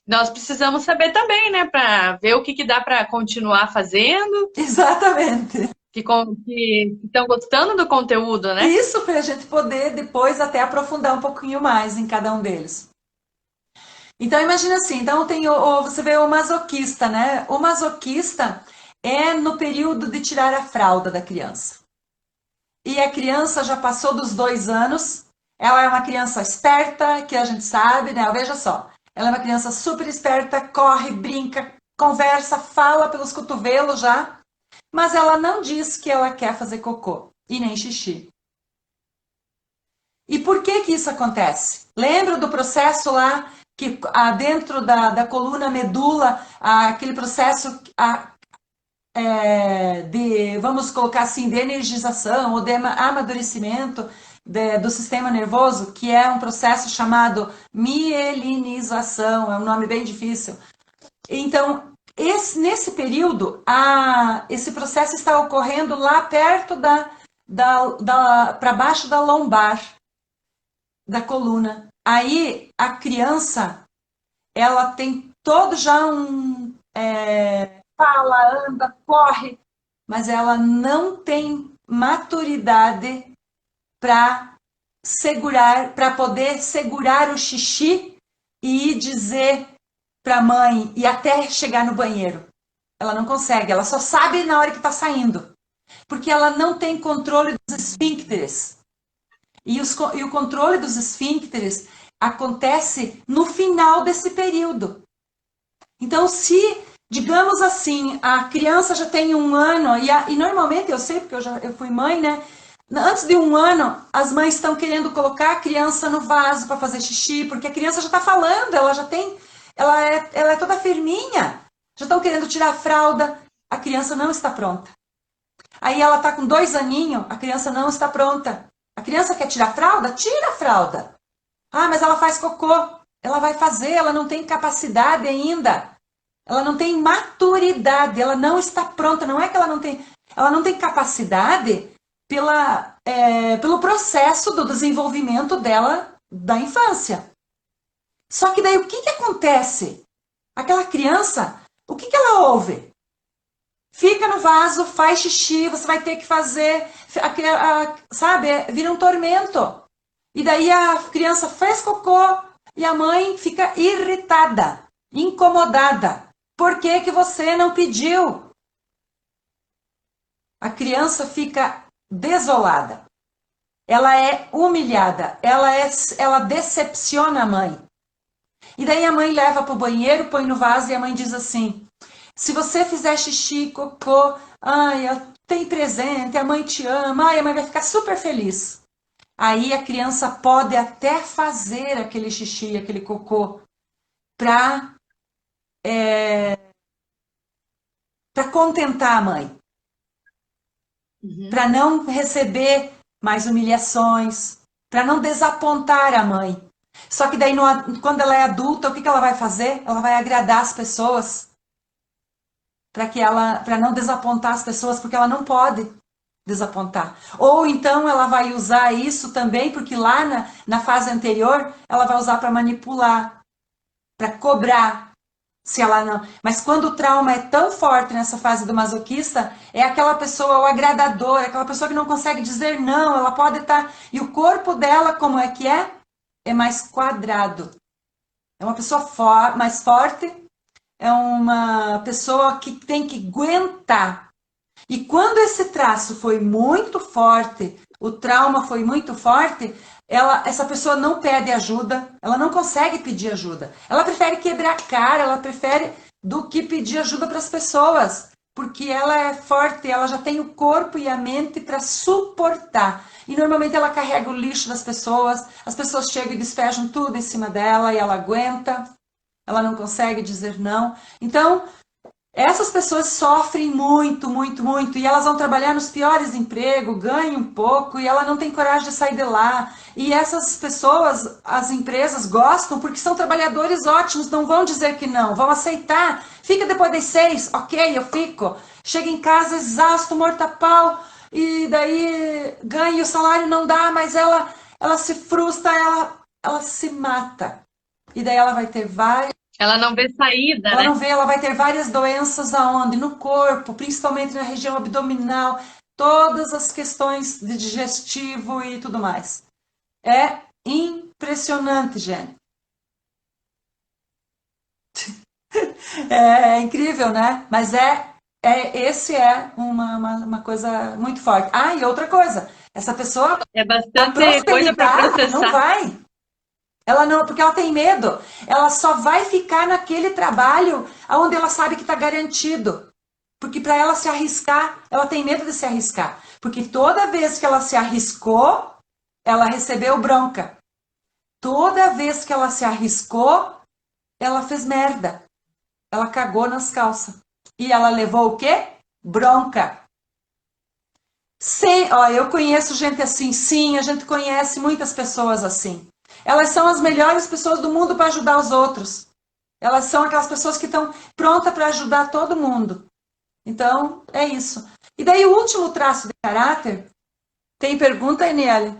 nós precisamos saber também, né, para ver o que dá para continuar fazendo, Exatamente. que estão gostando do conteúdo, né? Isso para a gente poder depois até aprofundar um pouquinho mais em cada um deles. Então imagina assim, então tem você vê o masoquista, né? O masoquista é no período de tirar a fralda da criança. E a criança já passou dos 2 anos, ela é uma criança esperta, que a gente sabe, né? Veja só, ela é uma criança super esperta, corre, brinca, conversa, fala pelos cotovelos já, mas ela não diz que ela quer fazer cocô e nem xixi. E por que que isso acontece? Lembra do processo lá que dentro da coluna medula, aquele processo vamos colocar assim, de energização ou de amadurecimento do sistema nervoso, que é um processo chamado mielinização, é um nome bem difícil. Então, nesse período, esse processo está ocorrendo lá perto para baixo da lombar, da coluna. Aí a criança, ela tem todo já fala, anda, corre, mas ela não tem maturidade para para poder segurar o xixi e dizer para a mãe e até chegar no banheiro. Ela não consegue, ela só sabe na hora que está saindo, porque ela não tem controle dos esfíncteres. E o controle dos esfíncteres acontece no final desse período. Então, se, digamos assim, a criança já tem 1 ano, e normalmente eu sei, porque eu fui mãe, né? Antes de 1 ano, as mães estão querendo colocar a criança no vaso para fazer xixi, porque a criança já está falando, ela já tem, ela é toda firminha. Já estão querendo tirar a fralda, a criança não está pronta. Aí ela está com 2 aninhos, a criança não está pronta. A criança quer tirar a fralda? Tira a fralda. Ah, mas ela faz cocô. Ela vai fazer, ela não tem capacidade ainda. Ela não tem maturidade, ela não está pronta. Não é que ela não tem capacidade pelo processo do desenvolvimento dela da infância. Só que daí o que acontece? Aquela criança, o que ela ouve? Fica no vaso, faz xixi, você vai ter que fazer, sabe? Vira um tormento. E daí a criança fez cocô e a mãe fica irritada, incomodada. Por que que você não pediu? A criança fica desolada. Ela é humilhada, ela decepciona a mãe. E daí a mãe leva para o banheiro, põe no vaso e a mãe diz assim: se você fizer xixi, cocô, ai, tem presente, a mãe te ama, ai, a mãe vai ficar super feliz. Aí a criança pode até fazer aquele xixi, aquele cocô, para contentar a mãe, Uhum. para não receber mais humilhações, para não desapontar a mãe. Só que daí, quando ela é adulta, o que ela vai fazer? Ela vai agradar as pessoas, para não desapontar as pessoas, porque ela não pode desapontar. Ou então ela vai usar isso também, porque lá na fase anterior, ela vai usar para manipular, para cobrar, se ela não. Mas quando o trauma é tão forte nessa fase do masoquista, é aquela pessoa, o agradador, é aquela pessoa que não consegue dizer não, ela pode estar. E o corpo dela, como é que é? É mais quadrado. É uma pessoa mais forte, é uma pessoa que tem que aguentar. E quando esse traço foi muito forte, o trauma foi muito forte, essa pessoa não pede ajuda, ela não consegue pedir ajuda. Ela prefere quebrar a cara, ela prefere do que pedir ajuda para as pessoas, porque ela é forte, ela já tem o corpo e a mente para suportar. E normalmente ela carrega o lixo das pessoas, as pessoas chegam e despejam tudo em cima dela e ela aguenta. ela não consegue dizer não. Então, essas pessoas sofrem muito, muito, muito, e elas vão trabalhar nos piores empregos, ganham pouco, e ela não tem coragem de sair de lá. E essas pessoas, as empresas gostam porque são trabalhadores ótimos, não vão dizer que não, vão aceitar. Fica depois das 6, ok, eu fico. Chega em casa exausto, morta a pau, e daí ganha o salário, não dá, mas ela se frustra, ela se mata. E daí ela vai ter várias. Ela não vê saída, Ela né? não vê, ela vai ter várias doenças aonde? No corpo, principalmente na região abdominal, todas as questões de digestivo e tudo mais. É impressionante, gente. É incrível, né? Mas esse é uma coisa muito forte. Ah, e outra coisa, essa pessoa, É a bastante coisa para prosperidade não processar. vai. Ela não, porque ela tem medo. Ela só vai ficar naquele trabalho onde ela sabe que está garantido. Porque para ela se arriscar, ela tem medo de se arriscar. Porque toda vez que ela se arriscou, ela recebeu bronca. Toda vez que ela se arriscou, ela fez merda. Ela cagou nas calças. E ela levou o quê? Bronca. Sim, ó, eu conheço gente assim, sim, a gente conhece muitas pessoas assim. Elas são as melhores pessoas do mundo para ajudar os outros. Elas são aquelas pessoas que estão prontas para ajudar todo mundo. Então, é isso. E daí o último traço de caráter, tem pergunta, Eniele?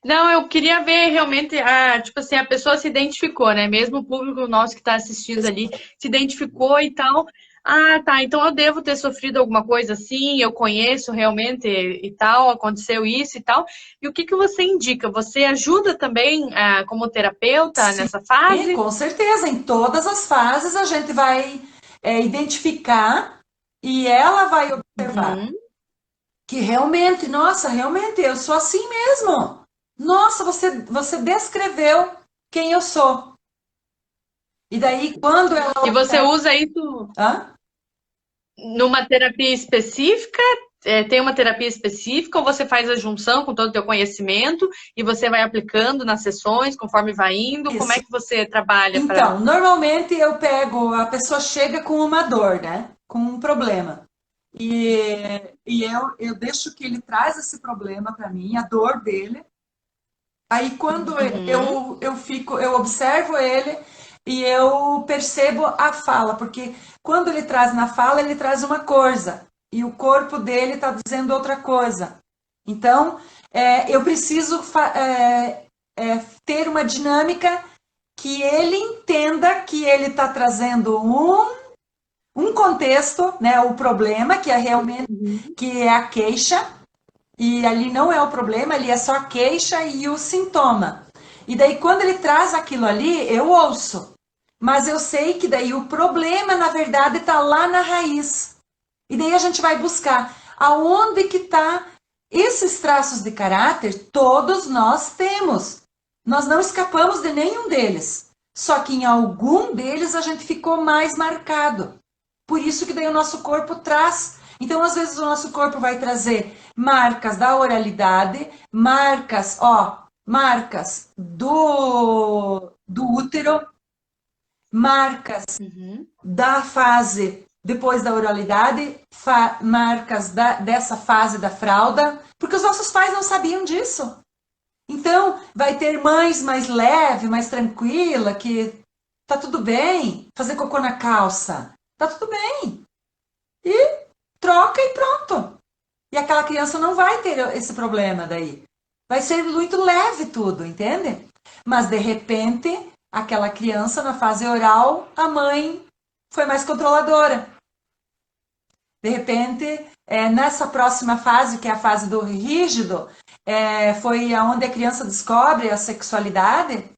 Não, eu queria ver realmente, tipo assim, a pessoa se identificou, né? Mesmo o público nosso que está assistindo ali se identificou e tal. Ah, tá. Então eu devo ter sofrido alguma coisa assim, eu conheço realmente e tal, aconteceu isso e tal. E o que que você indica? Você ajuda também, como terapeuta Sim, nessa fase? com certeza. Em todas as fases a gente vai identificar e ela vai observar Uhum. que realmente, nossa, realmente eu sou assim mesmo. Nossa, você descreveu quem eu sou. E daí, quando ela E você observa. usa isso Hã? numa terapia específica? Tem uma terapia específica ou você faz a junção com todo o teu conhecimento e você vai aplicando nas sessões conforme vai indo? Como é Isso. que você trabalha para... Então, normalmente eu pego, a pessoa chega com uma dor, né? Com um problema. E eu deixo que ele traz esse problema para mim, a dor dele. Aí quando Uhum. eu observo ele e eu percebo a fala, porque quando ele traz na fala, ele traz uma coisa e o corpo dele está dizendo outra coisa. Então, eu preciso ter uma dinâmica que ele entenda que ele está trazendo um contexto, né, o problema, que é realmente Uhum. que é a queixa, e ali não é o problema, ali é só a queixa e o sintoma. E daí, quando ele traz aquilo ali, eu ouço. Mas eu sei que daí o problema, na verdade, está lá na raiz. E daí a gente vai buscar aonde que está esses traços de caráter, todos nós temos. Nós não escapamos de nenhum deles. Só que em algum deles a gente ficou mais marcado. Por isso que daí o nosso corpo traz. Então, às vezes, o nosso corpo vai trazer marcas da oralidade, marcas do útero, marcas Uhum. da fase depois da oralidade, marcas dessa fase da fralda, porque os nossos pais não sabiam disso. Então, vai ter mães mais leve, mais tranquila, que tá tudo bem, fazer cocô na calça, tá tudo bem. E troca e pronto. E aquela criança não vai ter esse problema daí. Vai ser muito leve tudo, entende? Mas de repente, aquela criança na fase oral, a mãe foi mais controladora. De repente, nessa próxima fase, que é a fase do rígido, foi aonde a criança descobre a sexualidade.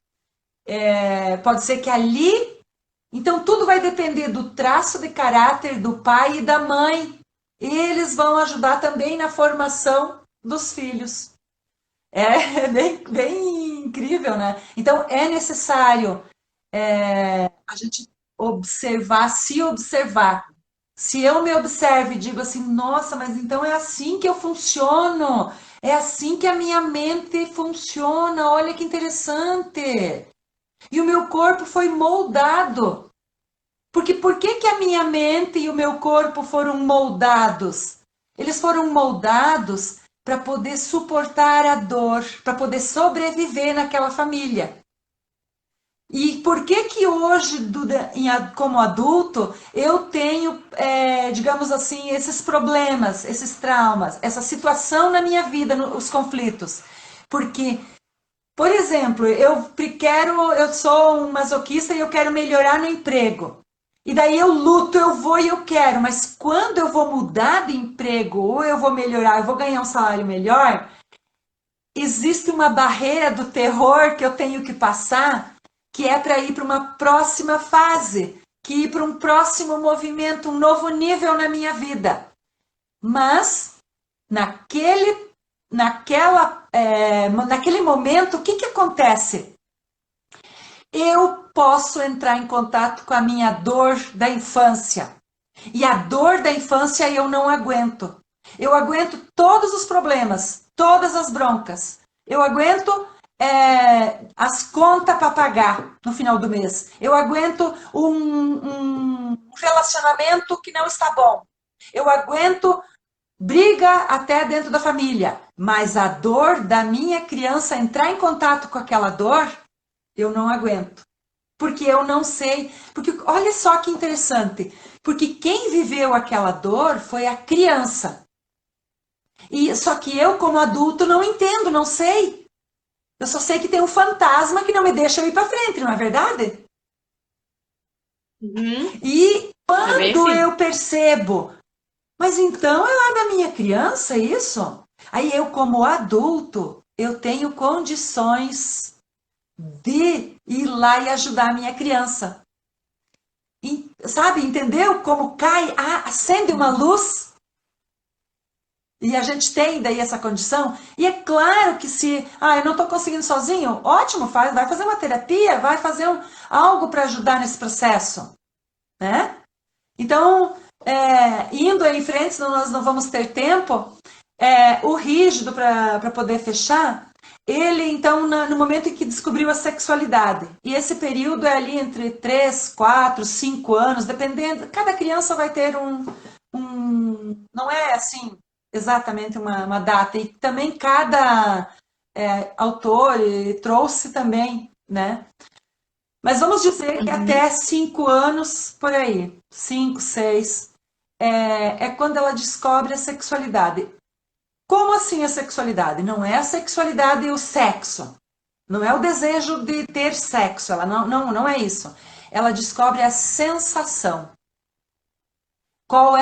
Pode ser que ali. Então, tudo vai depender do traço de caráter do pai e da mãe. Eles vão ajudar também na formação dos filhos. É bem, bem incrível, né? Então, é necessário a gente observar, se observar. Se eu me observo e digo assim, nossa, mas então é assim que eu funciono, é assim que a minha mente funciona, olha que interessante. E o meu corpo foi moldado. Porque por que que a minha mente e o meu corpo foram moldados? Eles foram moldados para poder suportar a dor, para poder sobreviver naquela família. E por que que hoje, como adulto, eu tenho, digamos assim, esses problemas, esses traumas, essa situação na minha vida, os conflitos? Porque, por exemplo, eu sou um masoquista e eu quero melhorar no emprego. E daí eu luto, eu vou e eu quero, mas quando eu vou mudar de emprego, ou eu vou melhorar, eu vou ganhar um salário melhor, existe uma barreira do terror que eu tenho que passar, que é para ir para uma próxima fase, que ir para um próximo movimento, um novo nível na minha vida. Mas naquele momento, o que que acontece? Eu posso entrar em contato com a minha dor da infância. E a dor da infância eu não aguento. Eu aguento todos os problemas, todas as broncas. Eu aguento as contas para pagar no final do mês. Eu aguento um relacionamento que não está bom. Eu aguento briga até dentro da família. Mas a dor da minha criança entrar em contato com aquela dor, eu não aguento. Porque eu não sei. Porque olha só que interessante. Porque quem viveu aquela dor foi a criança. E só que eu, como adulto, não entendo, não sei. Eu só sei que tem um fantasma que não me deixa eu ir para frente, não é verdade? Uhum. E É bem quando assim. eu percebo, mas então é lá da minha criança isso? Aí eu, como adulto, eu tenho condições de ir lá e ajudar a minha criança. E, sabe, entendeu como cai, acende uma luz e a gente tem daí essa condição. E é claro que se, eu não estou conseguindo sozinho, ótimo, vai fazer uma terapia, vai fazer algo para ajudar nesse processo, né? Então, indo em frente, senão nós não vamos ter tempo, o rígido, para poder fechar, ele, então, no momento em que descobriu a sexualidade, e esse período é ali entre 3, 4, 5 anos, dependendo, cada criança vai ter não é assim exatamente uma data, e também cada autor trouxe também, né? Mas vamos dizer que Uhum. até 5 anos, por aí, 5, 6, é quando ela descobre a sexualidade. Como assim a sexualidade? Não é a sexualidade e o sexo. Não é o desejo de ter sexo. Ela não é isso. Ela descobre a sensação. Qual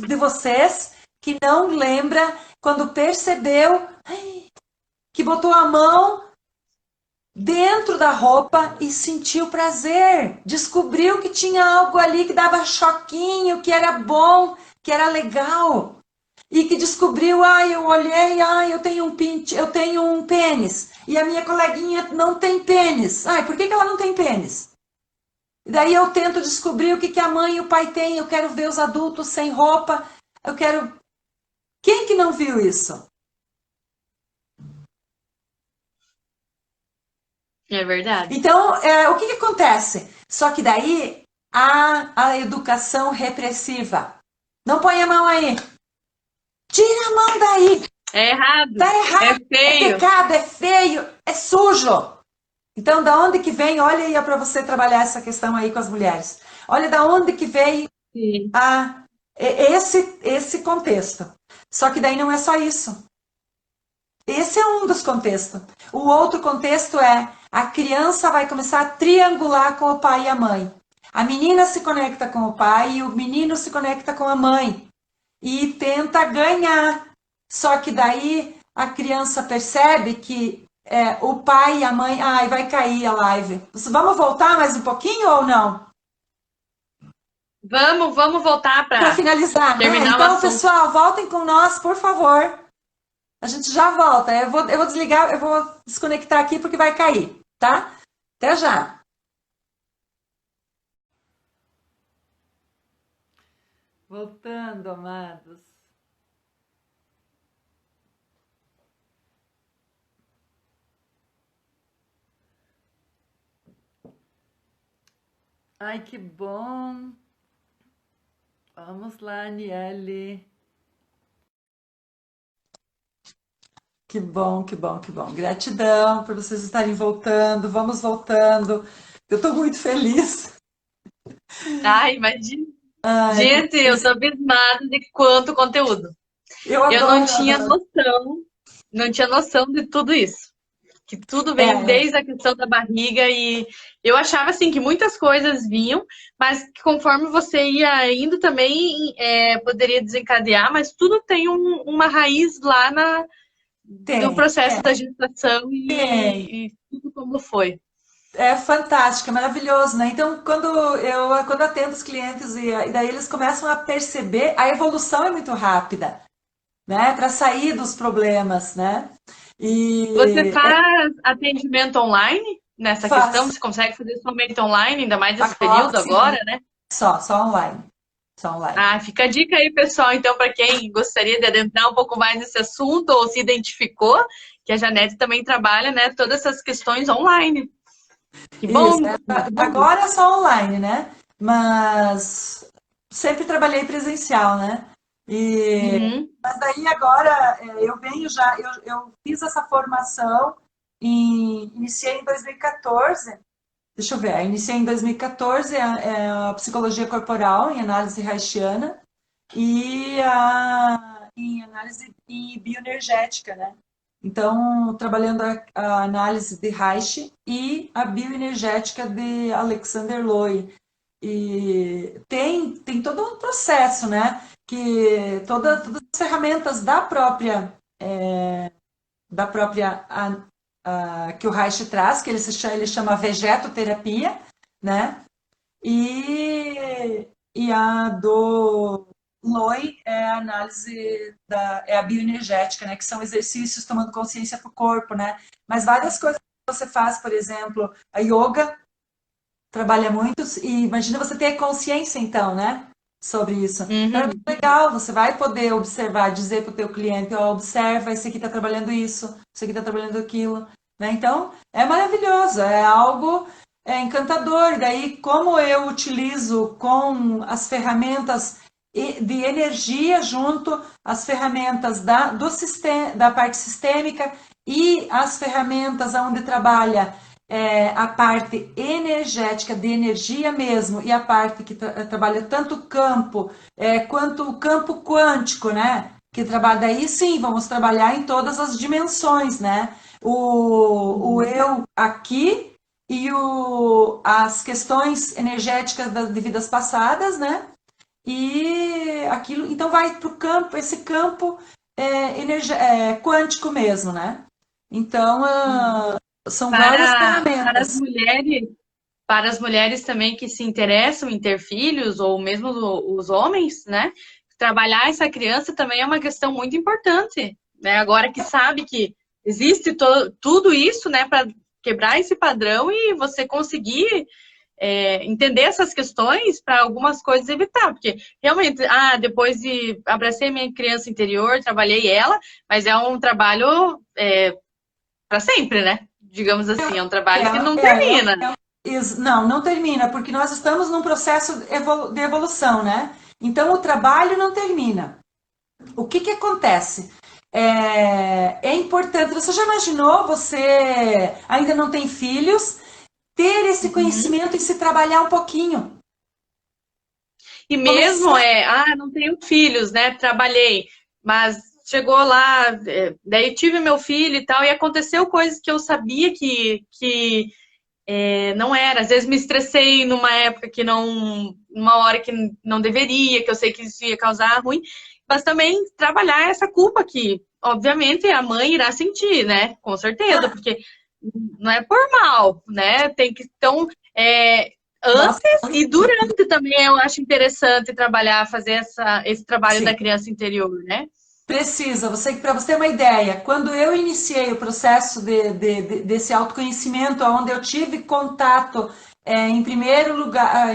de vocês que não lembra quando percebeu que botou a mão dentro da roupa e sentiu prazer? Descobriu que tinha algo ali que dava choquinho, que era bom, que era legal. E que descobriu, eu olhei, eu tenho um pênis. E a minha coleguinha não tem pênis. Por que que ela não tem pênis? E daí eu tento descobrir o que que a mãe e o pai têm. Eu quero ver os adultos sem roupa. Eu quero. Quem que não viu isso? É verdade. Então, o que que acontece? Só que daí há a educação repressiva. Não põe a mão aí. Tira a mão daí. É errado. Tá É errado. É feio. pecado, é feio, é sujo. Então, da onde que vem? Olha aí para você trabalhar essa questão aí com as mulheres. Olha da onde que veio Sim. esse contexto. Só que daí não é só isso. Esse é um dos contextos. O outro contexto é a criança vai começar a triangular com o pai e a mãe. A menina se conecta com o pai e o menino se conecta com a mãe e tenta ganhar. Só que daí a criança percebe que o pai e a mãe, vai cair a live. Vamos voltar mais um pouquinho ou não? Vamos voltar Para para finalizar. terminar o Então, assunto. pessoal, voltem com nós, por favor. A gente já volta. Eu vou desligar, eu vou desconectar aqui porque vai cair, tá? Até já. Voltando, amados. Ai, que bom. Vamos lá, Aniele. Que bom, que bom, que bom. Gratidão por vocês estarem voltando. Vamos voltando. Eu estou muito feliz. Ai, imagina. Ai, Gente, eu tô abismada de quanto conteúdo. eu Eu não adoro, eu tinha adoro. noção, não tinha noção de tudo isso. Que tudo vem É, desde a questão da barriga e eu achava assim que muitas coisas vinham, mas que conforme você ia indo também poderia desencadear, mas tudo tem uma raiz lá do tem, processo da gestação tem. e tudo como foi. É fantástico, é maravilhoso, né? Então, quando atendo os clientes e daí eles começam a perceber, a evolução é muito rápida, né? Para sair dos problemas, né? Você E faz atendimento online nessa questão? faz Você consegue fazer somente online, ainda mais nesse agora, período sim, agora, né? só online, só online. Ah, fica a dica aí, pessoal, então, para quem gostaria de adentrar um pouco mais nesse assunto ou se identificou, que a Janete também trabalha, né, todas essas questões online. Que Isso, bom, muito bom. agora é só online, né? Mas sempre trabalhei presencial, né? E Uhum. mas daí agora eu venho já, eu fiz essa formação iniciei em 2014. Deixa eu ver, iniciei em 2014 a psicologia corporal em análise reichiana e em análise e bioenergética, né? Então, trabalhando a análise de Reich e a bioenergética de Alexander Loy. E tem todo um processo, né? Que todas as ferramentas da própria que o Reich traz, que ele chama vegetoterapia, né? E a do Loy é a análise é a bioenergética, né? Que são exercícios tomando consciência para o corpo, né? Mas várias coisas que você faz, por exemplo, a yoga trabalha muito, e imagina você ter consciência então, né? Sobre isso. Então é muito Uhum. legal, você vai poder observar, dizer para o teu cliente, ó, observa, esse aqui está trabalhando isso, esse aqui está trabalhando aquilo, né? Então, é maravilhoso, é algo encantador. E daí, como eu utilizo com as ferramentas de energia junto às ferramentas do sistema, da parte sistêmica e as ferramentas onde trabalha a parte energética, de energia mesmo, e a parte que trabalha tanto o campo quanto o campo quântico, né? Que trabalha, daí sim, vamos trabalhar em todas as dimensões, né? O eu aqui e as questões energéticas de vidas passadas, né? E aquilo, então vai para o campo, esse campo quântico mesmo, né? Então, são várias Para as ferramentas. mulheres, para as mulheres também que se interessam em ter filhos, ou mesmo os homens, né? Trabalhar essa criança também é uma questão muito importante, né? Agora que sabe que existe tudo isso, né, para quebrar esse padrão e você conseguir entender essas questões para algumas coisas evitar, porque realmente, depois de abracei minha criança interior, trabalhei ela, mas é um trabalho para sempre, né? Digamos assim, é um trabalho que não É, é, termina. não, não termina, porque nós estamos num processo de evolução, né? Então, o trabalho não termina. O que que acontece? É importante. Você já imaginou, você ainda não tem filhos, ter esse Uhum. conhecimento e se trabalhar um pouquinho? E mesmo Começar. não tenho filhos, né? Trabalhei, mas chegou lá, daí tive meu filho e tal, e aconteceu coisas que eu sabia que não era. Às vezes me estressei numa época que não, numa hora que não deveria, que eu sei que isso ia causar ruim, mas também trabalhar essa culpa que, obviamente, a mãe irá sentir, né? Com certeza, porque não é por mal, né? Tem que, então, Nossa, antes e durante também eu acho interessante trabalhar, fazer esse trabalho da sim. criança interior, né? Precisa. Para você ter uma ideia, quando eu iniciei o processo desse autoconhecimento, onde eu tive contato, em primeiro lugar,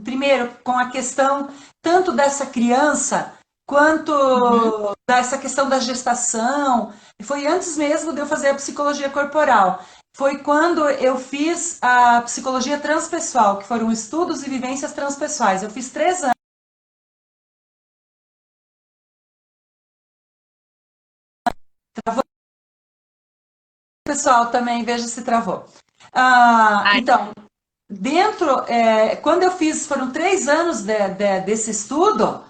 primeiro com a questão tanto dessa criança quanto Uhum. dessa questão da gestação, foi antes mesmo de eu fazer a psicologia corporal. foi quando eu fiz a psicologia transpessoal, que foram estudos e vivências transpessoais. Eu fiz 3 anos. Pessoal, também veja se travou. Ai, Então, quando eu fiz, foram 3 anos desse estudo,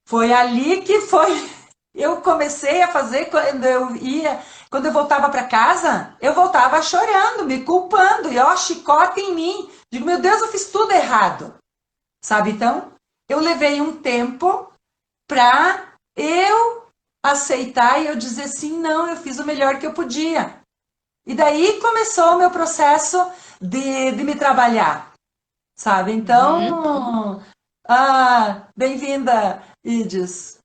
foi ali que eu comecei a fazer quando eu voltava para casa, eu voltava chorando, me culpando, e ó, chicote em mim. Digo, meu Deus, eu fiz tudo errado, sabe? Então, eu levei um tempo para eu aceitar e eu dizer assim, não, eu fiz o melhor que eu podia. E daí começou o meu processo de me trabalhar, sabe? uhum. Então, bem-vinda, Ides.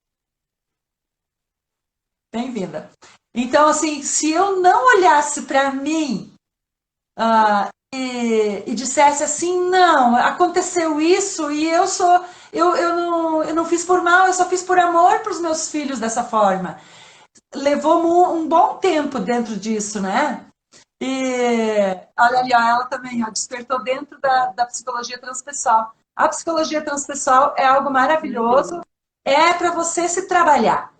Bem-vinda. Então, assim, se eu não olhasse para mim e dissesse assim, não, aconteceu isso e eu não fiz por mal, eu só fiz por amor para os meus filhos dessa forma. Levou um bom tempo dentro disso, né? E olha ali, ó, ela também ó, despertou dentro da psicologia transpessoal. A psicologia transpessoal é algo maravilhoso, é para você se trabalhar.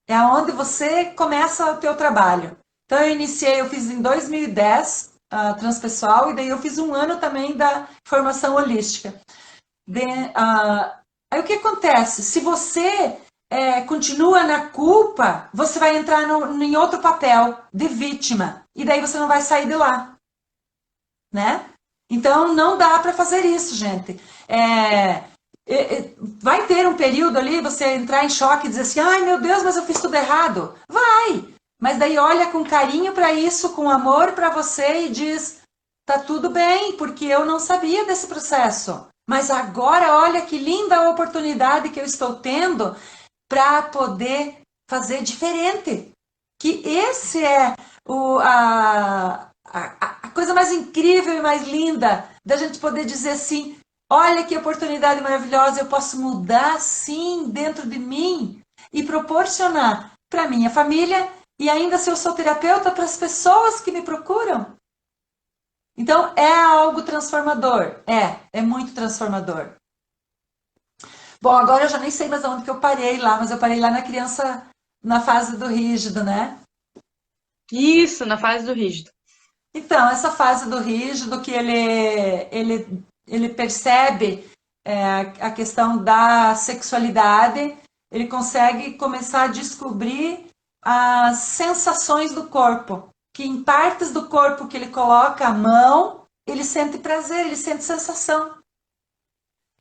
É onde você começa o teu trabalho. Então eu fiz em 2010 transpessoal e daí eu fiz um ano também da formação holística. De, aí o que acontece? Se você continua na culpa, você vai entrar em outro papel de vítima e daí você não vai sair de lá, né? Então não dá para fazer isso, gente. Vai ter um período ali você entrar em choque e dizer assim, ai meu Deus, mas eu fiz tudo errado. Vai! Mas daí olha com carinho para isso, com amor para você e diz, tá tudo bem, porque eu não sabia desse processo. Mas agora olha que linda oportunidade que eu estou tendo para poder fazer diferente. Que esse é a coisa mais incrível e mais linda da gente poder dizer assim, olha que oportunidade maravilhosa, eu posso mudar sim dentro de mim e proporcionar para minha família e ainda se eu sou terapeuta para as pessoas que me procuram. Então é algo transformador, é muito transformador. Bom, agora eu já nem sei mais onde que eu parei lá, mas eu parei lá na criança, na fase do rígido, né? Isso, na fase do rígido. Então, essa fase do rígido que ele percebe a questão da sexualidade, ele consegue começar a descobrir as sensações do corpo, que em partes do corpo que ele coloca a mão, ele sente prazer, ele sente sensação.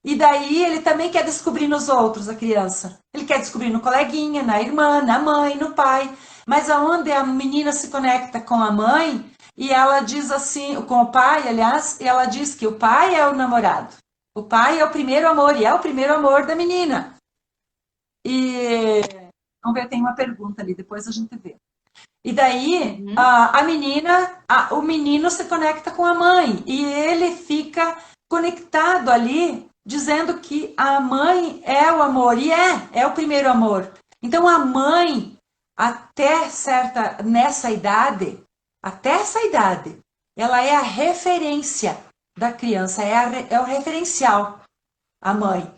E daí ele também quer descobrir nos outros, a criança. Ele quer descobrir no coleguinha, na irmã, na mãe, no pai. Mas aonde a menina se conecta com a mãe e ela diz assim, com o pai, aliás, e ela diz que o pai é o namorado. O pai é o primeiro amor e é o primeiro amor da menina. E vamos ver, tem uma pergunta ali, depois a gente vê. E daí Uhum. a menina, o menino se conecta com a mãe e ele fica conectado ali, dizendo que a mãe é o amor e é o primeiro amor. Então a mãe, até essa idade, ela é a referência da criança, é o referencial, a mãe.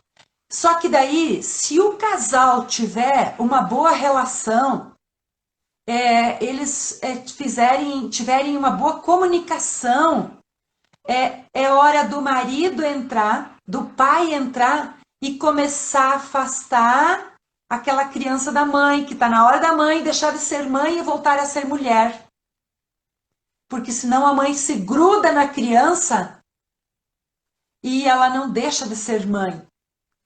Só que daí, se o casal tiver uma boa relação, eles tiverem uma boa comunicação, é hora do marido entrar, do pai entrar e começar a afastar aquela criança da mãe, que está na hora da mãe deixar de ser mãe e voltar a ser mulher. Porque senão a mãe se gruda na criança e ela não deixa de ser mãe.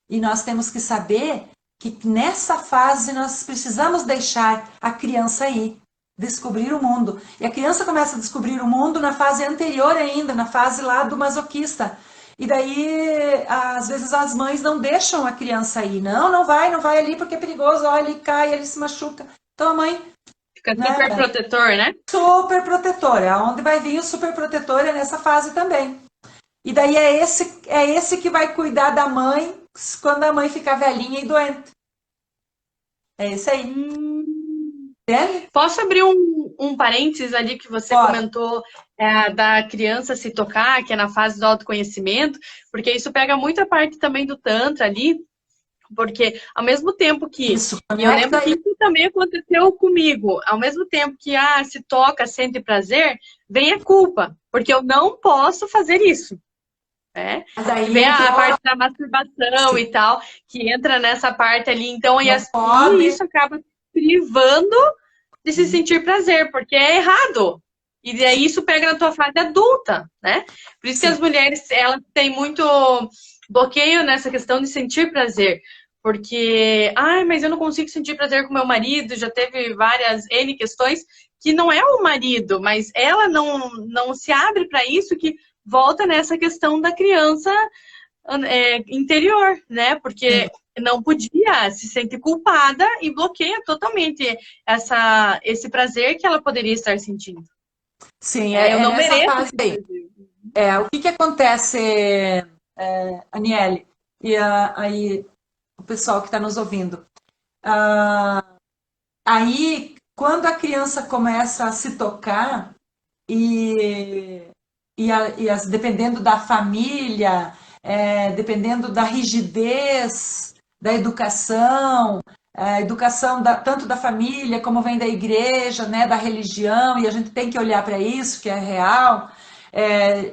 E nós temos que saber que nessa fase nós precisamos deixar a criança ir, descobrir o mundo. E a criança começa a descobrir o mundo na fase anterior ainda, na fase lá do masoquista. E daí, às vezes, as mães não deixam a criança ir. Não, não vai ali porque é perigoso. Olha, ele cai, ele se machuca. Então a mãe, Fica super né, protetor, né? super protetora. Onde vai vir o super protetor é nessa fase também. E daí é esse que vai cuidar da mãe quando a mãe ficar velhinha e doente. É esse aí. Hum. Entende? Posso abrir um parênteses ali que você Pode. comentou da criança se tocar, que é na fase do autoconhecimento, porque isso pega muito a parte também do Tantra ali, porque ao mesmo tempo que, Isso, e eu lembro conecta. que isso também aconteceu comigo, ao mesmo tempo que se toca, sente prazer, vem a culpa, porque eu não posso fazer isso. Né? Mas aí Vem a entrou, parte da masturbação e tal, que entra nessa parte ali, então, não e pode. isso acaba privando de se sentir prazer, porque é errado. E daí isso pega na tua fase adulta, né? Por isso que as Sim. mulheres, elas têm muito bloqueio nessa questão de sentir prazer. Porque, mas eu não consigo sentir prazer com meu marido, já teve várias N questões, que não é o marido, mas ela não se abre para isso, que volta nessa questão da criança interior, né? Porque não podia, se sente culpada e bloqueia totalmente esse prazer que ela poderia estar sentindo. Sim, Eu é não nessa mereço fase esse aí. prazer. O que acontece, Aniele, e aí o pessoal que está nos ouvindo? Ah, aí, quando a criança começa a se tocar, dependendo da família, dependendo da rigidez da educação, a educação tanto da família como vem da igreja, né, da religião, e a gente tem que olhar para isso, que é real,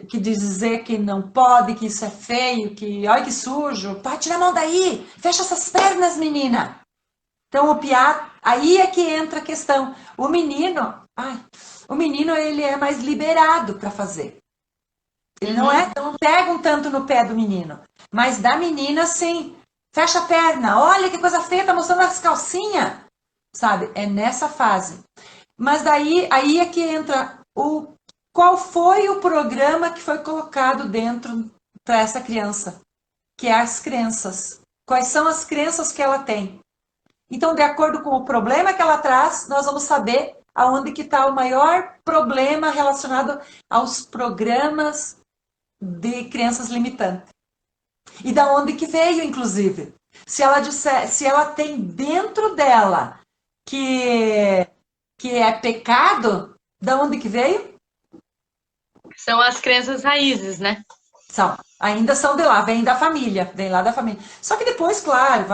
que dizer que não pode, que isso é feio, que olha que sujo, pá, tira a mão daí, fecha essas pernas, menina. Então o piá, aí é que entra a questão. O menino ele é mais liberado para fazer. Ele não pega um tanto no pé do menino, mas da menina sim. Fecha a perna, olha que coisa feia, tá mostrando as calcinhas, sabe? É nessa fase. Mas daí aí é que entra qual foi o programa que foi colocado dentro para essa criança, que é as crenças. Quais são as crenças que ela tem? Então, de acordo com o problema que ela traz, nós vamos saber aonde que está o maior problema relacionado aos programas de crenças limitantes. E da onde que veio, inclusive. Se ela tem dentro dela que é pecado, da onde que veio? São as crenças raízes, né? Ainda são de lá, vem da família, vem lá da família. Só que depois, claro,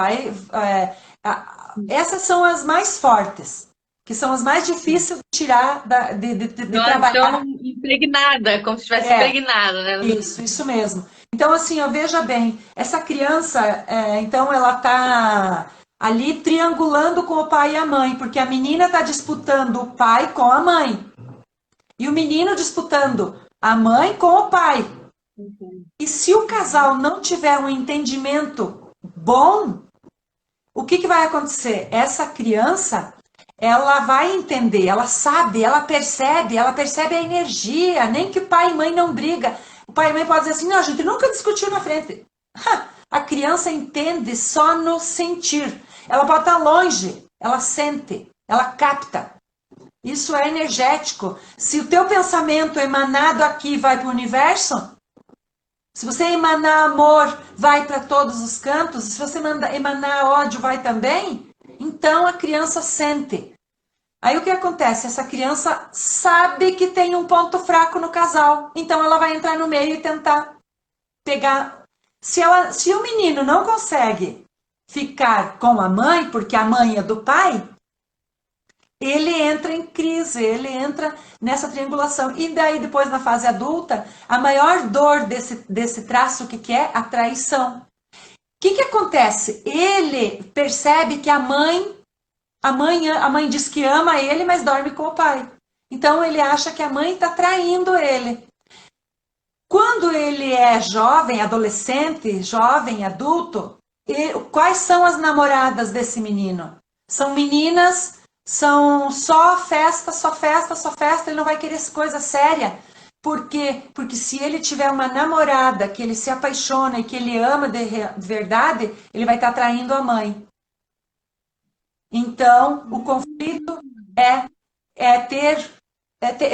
essas são as mais fortes, que são as mais difíceis de tirar, de Estão trabalhar. impregnada, como se estivesse É, impregnada, né? isso mesmo. Então, assim, veja bem, essa criança, então, ela está ali triangulando com o pai e a mãe, porque a menina está disputando o pai com a mãe, e o menino disputando a mãe com o pai. E se o casal não tiver um entendimento bom, o que vai acontecer? Essa criança, ela vai entender, ela sabe, ela percebe a energia, nem que pai e mãe não briga. O pai e mãe podem dizer assim, não, a gente nunca discutiu na frente. A criança entende só no sentir. Ela pode estar longe, ela sente, ela capta. Isso é energético. Se o teu pensamento emanado aqui vai para o universo, se você emanar amor, vai para todos os cantos. Se você emanar ódio, vai também. Então a criança sente. Aí o que acontece? Essa criança sabe que tem um ponto fraco no casal. Então ela vai entrar no meio e tentar pegar. Se o menino não consegue ficar com a mãe, porque a mãe é do pai, ele entra em crise, ele entra nessa triangulação. E daí, depois, na fase adulta, a maior dor desse traço, o que é? A traição. O que acontece? Ele percebe que a mãe diz que ama ele, mas dorme com o pai. Então, ele acha que a mãe está traindo ele. Quando ele é jovem, adolescente, jovem, adulto, quais são as namoradas desse menino? São meninas. São só festa, só festa, só festa, ele não vai querer coisa séria. Por quê? Porque se ele tiver uma namorada que ele se apaixona e que ele ama de verdade, ele vai estar traindo a mãe. Então, o conflito é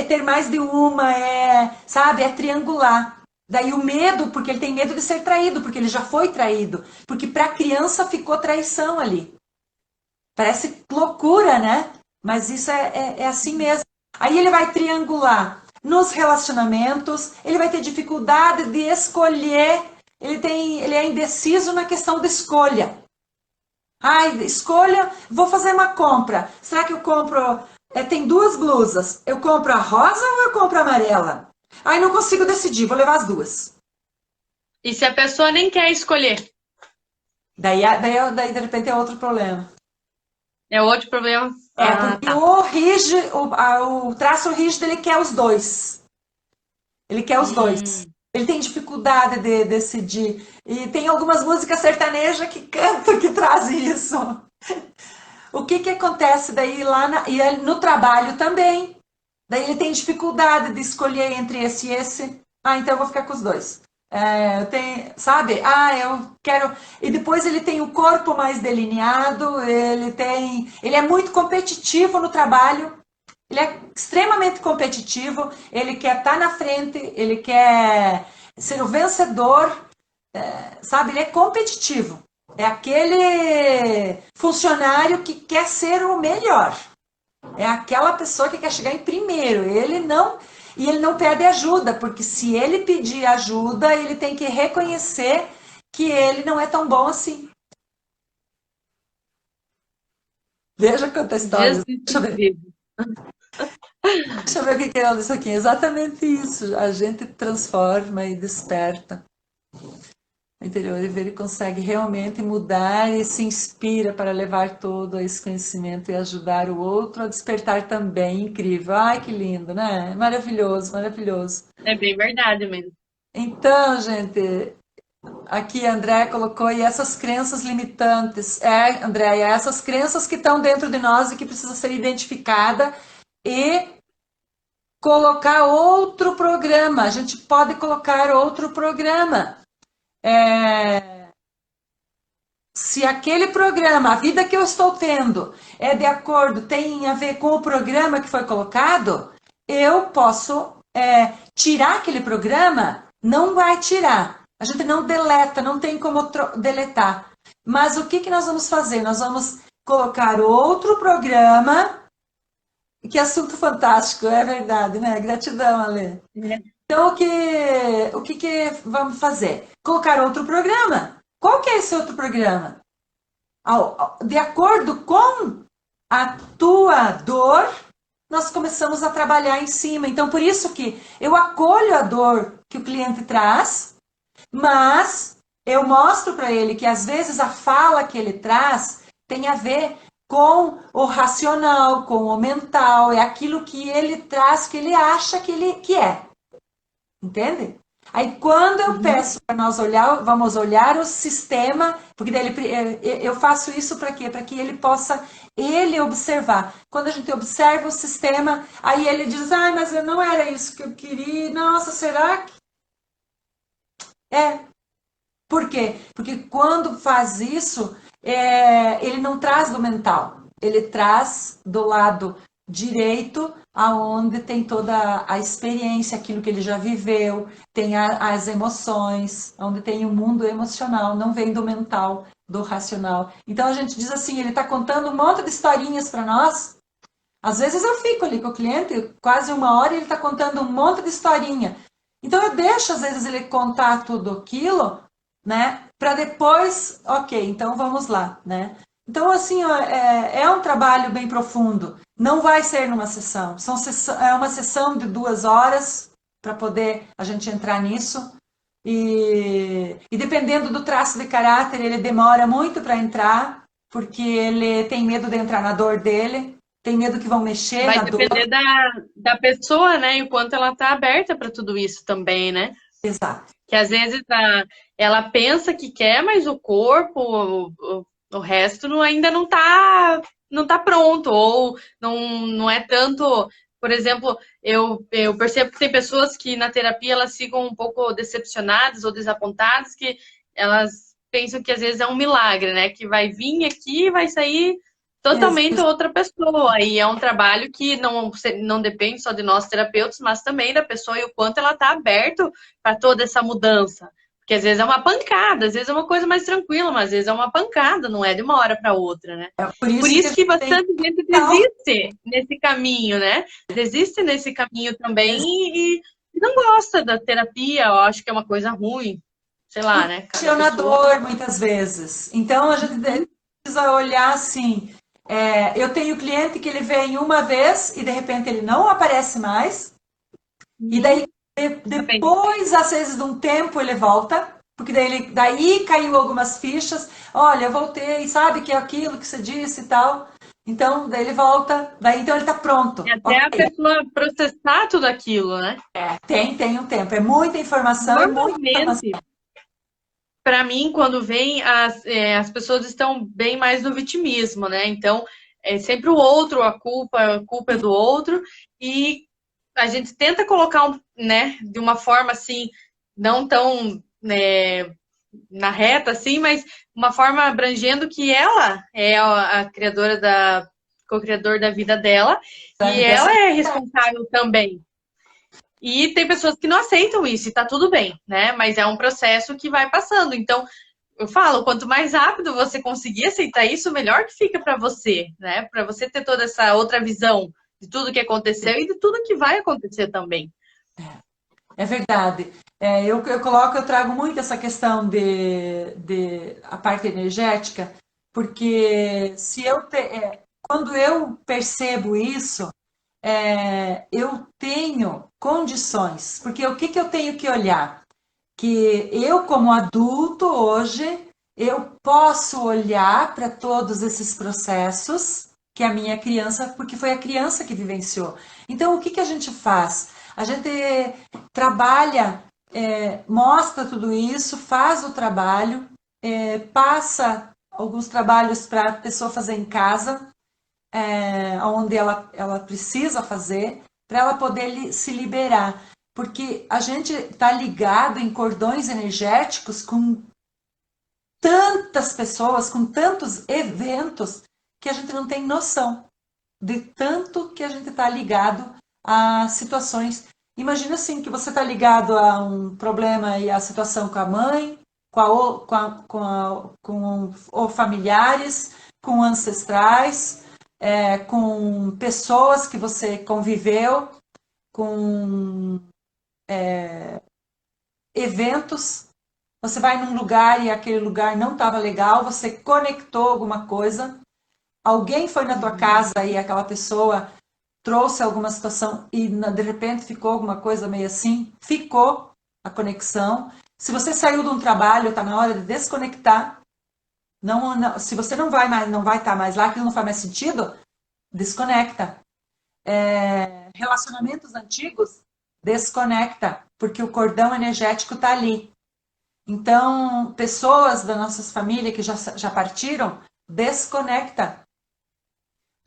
ter mais de uma, sabe, é triangular. Daí o medo, porque ele tem medo de ser traído, porque ele já foi traído. Porque para a criança ficou traição ali. Parece loucura, né? Mas isso é assim mesmo. Aí ele vai triangular nos relacionamentos, ele vai ter dificuldade de escolher, ele é indeciso na questão da escolha. Ai, escolha, vou fazer uma compra. Será que eu compro, tem duas blusas, eu compro a rosa ou eu compro a amarela? Ai, não consigo decidir, vou levar as duas. E se a pessoa nem quer escolher? Daí de repente é outro problema. É outro problema? Ah, Porque tá. o traço rígido, ele quer os dois. Ele quer os dois. Hum, Ele tem dificuldade de decidir. E tem algumas músicas sertanejas que cantam, que trazem isso. O que que acontece daí no trabalho também? Daí ele tem dificuldade de escolher entre esse e esse. Ah, então eu vou ficar com os dois. Eu tenho, sabe? Ah, eu quero. E depois ele tem o corpo mais delineado, ele é muito competitivo no trabalho, ele é extremamente competitivo, ele quer estar na frente, ele quer ser o vencedor, sabe? Ele é competitivo. É aquele funcionário que quer ser o melhor. É aquela pessoa que quer chegar em primeiro. E ele não pede ajuda, porque se ele pedir ajuda, ele tem que reconhecer que ele não é tão bom assim. Veja quanta história. Jesus Cristo. Deixa eu ver o que é isso aqui. Exatamente isso. A gente transforma e desperta o interior e vê ele consegue realmente mudar e se inspira para levar todo esse conhecimento e ajudar o outro a despertar também. Incrível. Ai, que lindo, né? Maravilhoso, maravilhoso. É bem verdade mesmo. Então, gente, aqui a André colocou, e essas crenças limitantes, André, essas crenças que estão dentro de nós e que precisam ser identificadas e colocar outro programa. A gente pode colocar outro programa. Se aquele programa, a vida que eu estou tendo, tem a ver com o programa que foi colocado, eu posso tirar aquele programa, não vai tirar. A gente não deleta, não tem como deletar. Mas o que, que nós vamos fazer? Nós vamos colocar outro programa. Que assunto fantástico, é verdade, né? Gratidão, Ale. É. Então, o que vamos fazer? Colocar outro programa. Qual que é esse outro programa? De acordo com a tua dor, nós começamos a trabalhar em cima. Então, por isso que eu acolho a dor que o cliente traz, mas eu mostro para ele que às vezes a fala que ele traz tem a ver com o racional, com o mental, é aquilo que ele traz, que ele acha que é. Entende? Aí quando eu peço para nós vamos olhar o sistema, porque daí eu faço isso para quê? Para que ele possa observar. Quando a gente observa o sistema, aí ele diz, mas não era isso que eu queria, nossa, será que... Por quê? Porque quando faz isso, ele não traz do mental, ele traz do lado direito, aonde tem toda a experiência, aquilo que ele já viveu, tem as emoções, onde tem o mundo emocional, não vem do mental, do racional. Então a gente diz assim, ele está contando um monte de historinhas para nós. Às vezes eu fico ali com o cliente, quase uma hora, e ele está contando um monte de historinha. Então eu deixo, às vezes, ele contar tudo aquilo, né? Para depois, ok, então vamos lá, né? Então, assim, ó, é um trabalho bem profundo. Não vai ser numa sessão. É uma sessão de 2 horas para poder a gente entrar nisso. E dependendo do traço de caráter, ele demora muito para entrar, porque ele tem medo de entrar na dor dele, tem medo que vão mexer Vai na dor. depender da pessoa, né? E o quanto ela tá aberta para tudo isso também, né? Exato. Que às vezes ela pensa que quer, mas o corpo, o resto ainda não tá pronto, ou não é tanto. Por exemplo, eu percebo que tem pessoas que na terapia elas ficam um pouco decepcionadas ou desapontadas, que elas pensam que às vezes é um milagre, né? Que vai vir aqui e vai sair totalmente outra pessoa. E é um trabalho que não depende só de nós terapeutas, mas também da pessoa e o quanto ela está aberta para toda essa mudança. Porque às vezes é uma pancada, às vezes é uma coisa mais tranquila, mas às vezes é uma pancada, não é de uma hora para outra, né? É por Por isso que a isso que gente tem bastante gente desiste nesse caminho, né? Desiste nesse caminho também e não gosta da terapia, eu acho que é uma coisa ruim, sei lá, né? Cada pessoa. questionador muitas vezes. Então a gente precisa olhar assim. Eu tenho cliente que ele vem uma vez e de repente ele não aparece mais. E daí Uhum. depois, às vezes de um tempo, ele volta. Porque daí caiu algumas fichas. Olha, eu voltei, sabe que é aquilo que você disse e tal. Então, daí ele volta. Daí então ele está E pronto. até a Ok. pessoa processar tudo aquilo, né? Tem um tempo. É muita informação, é muita informação. Normalmente, para mim, quando vem, as pessoas estão bem mais no vitimismo, né? Então, é sempre o outro, a culpa é do outro, e a gente tenta colocar, né, de uma forma assim, não tão, né, na reta, assim, mas uma forma abrangendo que ela é a criadora co-criador da vida dela, e ela é responsável também. E tem pessoas que não aceitam isso, e tá tudo bem, né? Mas é um processo que vai passando. Então, eu falo, quanto mais rápido você conseguir aceitar isso, melhor que fica para você, né? Para você ter toda essa outra visão de tudo que aconteceu e de tudo que vai acontecer também. É verdade. Eu trago muito essa questão de a parte energética, porque quando eu percebo isso, eu tenho condições, porque o que que eu tenho que olhar? Que eu, como adulto hoje, eu posso olhar para todos esses processos que a minha criança, porque foi a criança que vivenciou. Então, o que que a gente faz? A gente trabalha, mostra tudo isso, faz o trabalho, passa alguns trabalhos para a pessoa fazer em casa, onde ela precisa fazer, para ela poder se liberar. Porque a gente está ligado em cordões energéticos com tantas pessoas, com tantos eventos, que a gente não tem noção de tanto que a gente está ligado a situações. Imagina assim que você está ligado a um problema e a situação com a mãe, com familiares, com ancestrais, com pessoas que você conviveu, com eventos. Você vai num lugar e aquele lugar não estava legal, você conectou alguma coisa, alguém foi na tua casa e aquela pessoa trouxe alguma situação e de repente ficou alguma coisa meio assim, ficou a conexão. Se você saiu de um trabalho, está na hora de desconectar. Se você não vai mais, não vai estar mais lá, aquilo não faz mais sentido, desconecta. Relacionamentos antigos, desconecta, porque o cordão energético está ali. Então, pessoas da nossa família que já partiram, desconecta.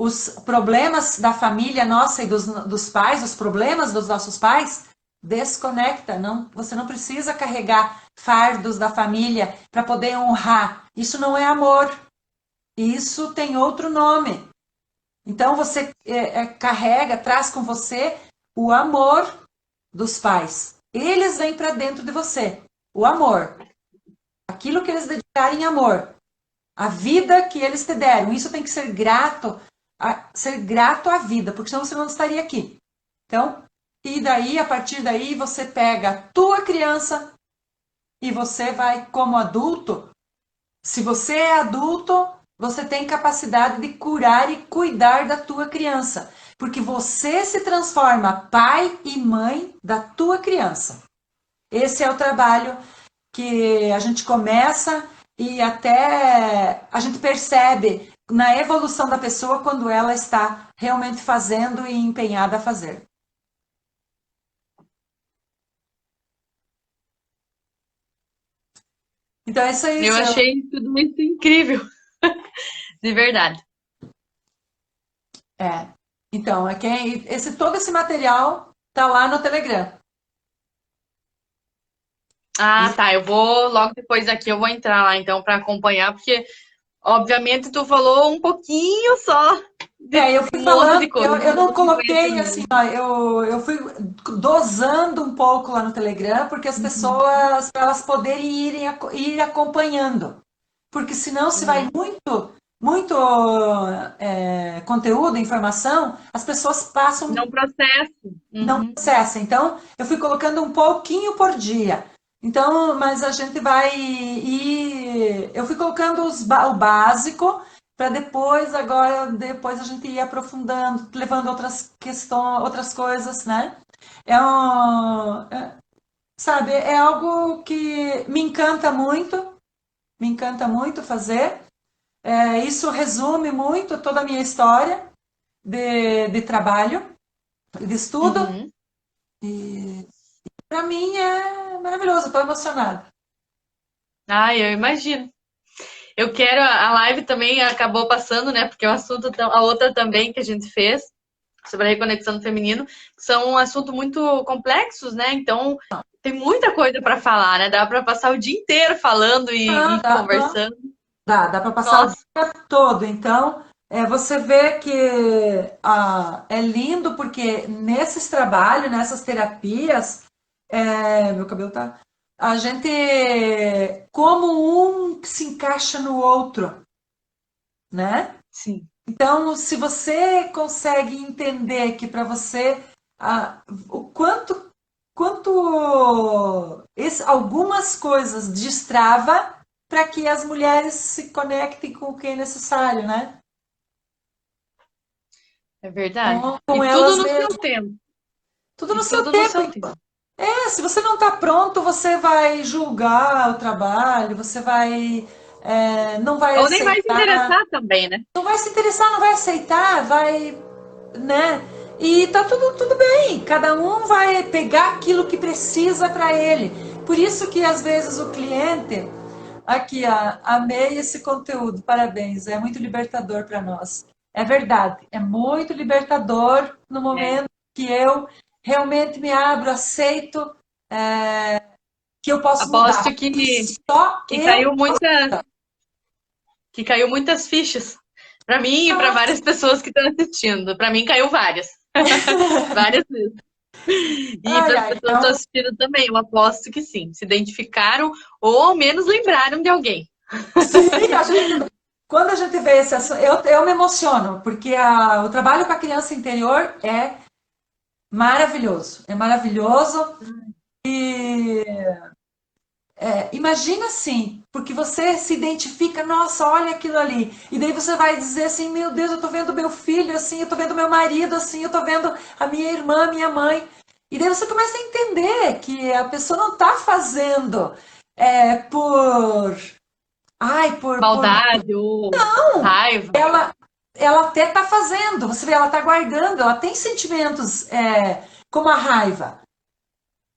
Os problemas da família nossa e dos pais, os problemas dos nossos pais, desconecta. Não, você não precisa carregar fardos da família para poder honrar. Isso não é amor. Isso tem outro nome. Então você carrega, traz com você o amor dos pais. Eles vêm para dentro de você. O amor. Aquilo que eles dedicarem amor. A vida que eles te deram. Isso tem que ser grato à vida, porque senão você não estaria aqui. Então, e daí, a partir daí, você pega a tua criança e você vai, como adulto, se você é adulto, você tem capacidade de curar e cuidar da tua criança, porque você se transforma pai e mãe da tua criança. Esse é o trabalho que a gente começa e até a gente percebe na evolução da pessoa quando ela está realmente fazendo e empenhada a fazer. Então é isso aí, Eu seu. achei tudo isso incrível, de verdade. É. Então, todo esse material tá lá no Telegram. Ah, tá. Eu vou, logo depois daqui, eu vou entrar lá então para acompanhar, porque Obviamente, tu falou um pouquinho só Eu fui um monte de falando, coisa. eu não De coloquei assim, conhecimento. ó, eu fui dosando um pouco lá no Telegram, porque as Uhum, pessoas, para elas poderem ir acompanhando. Porque senão, se vai uhum. muito conteúdo, informação, as pessoas passam, Não processo. não Uhum. processam. Então, eu fui colocando um pouquinho por dia. Então, mas a gente vai ir. Eu fui colocando o básico para depois a gente ir aprofundando, levando outras questões, outras coisas, né? Sabe, é algo que me encanta muito fazer. Isso resume muito toda a minha história de trabalho, de estudo. Uhum. E para mim é maravilhoso, estou emocionada. Ah, eu imagino. Eu quero, a live também acabou passando, né? Porque o assunto, a outra também que a gente fez sobre a reconexão do feminino, são um assunto muito complexos, né? Então, tem muita coisa para falar, né? Dá para passar o dia inteiro falando e Não, conversando. dá para passar o Nossa, dia todo. Então, você vê que é lindo porque nesses trabalhos, nessas terapias, meu cabelo tá. A gente, como um se encaixa no outro, né? sim. Então, se você consegue entender que para você o quanto algumas coisas destrava para que as mulheres se conectem com o que é necessário, né? É verdade. Com E tudo elas no seu mesmas. tempo. Tudo E no seu tudo no tempo. seu tempo. Se você não está pronto, você vai julgar o trabalho, você vai não vai Ou nem vai se aceitar, interessar também, né? não vai se interessar, não vai aceitar, vai, né? E tá tudo bem, cada um vai pegar aquilo que precisa para ele. Por isso que às vezes o cliente, aqui, amei esse conteúdo, parabéns, é muito libertador para nós. É verdade, é muito libertador no É. momento que eu realmente me abro, aceito que eu posso mudar. Aposto E só que eu caiu que caiu muitas fichas. Para mim e para posso. várias pessoas que estão assistindo. Para mim caiu várias. Várias vezes. E Ai, para as ai, pessoas que estão assistindo também, eu aposto que sim. Se identificaram ou ao menos lembraram de alguém. sim, quando a gente vê esse assunto, eu me emociono, porque o trabalho com a criança interior é maravilhoso. E imagina assim, porque você se identifica, nossa, olha aquilo ali. E daí você vai dizer assim, meu Deus, eu tô vendo meu filho assim, eu tô vendo meu marido assim, eu tô vendo a minha irmã, a minha mãe. E daí você começa a entender que a pessoa não tá fazendo por. Ai, por. Maldade ou raiva. Ela, ela até tá fazendo, você vê, ela tá guardando, ela tem sentimentos como a raiva.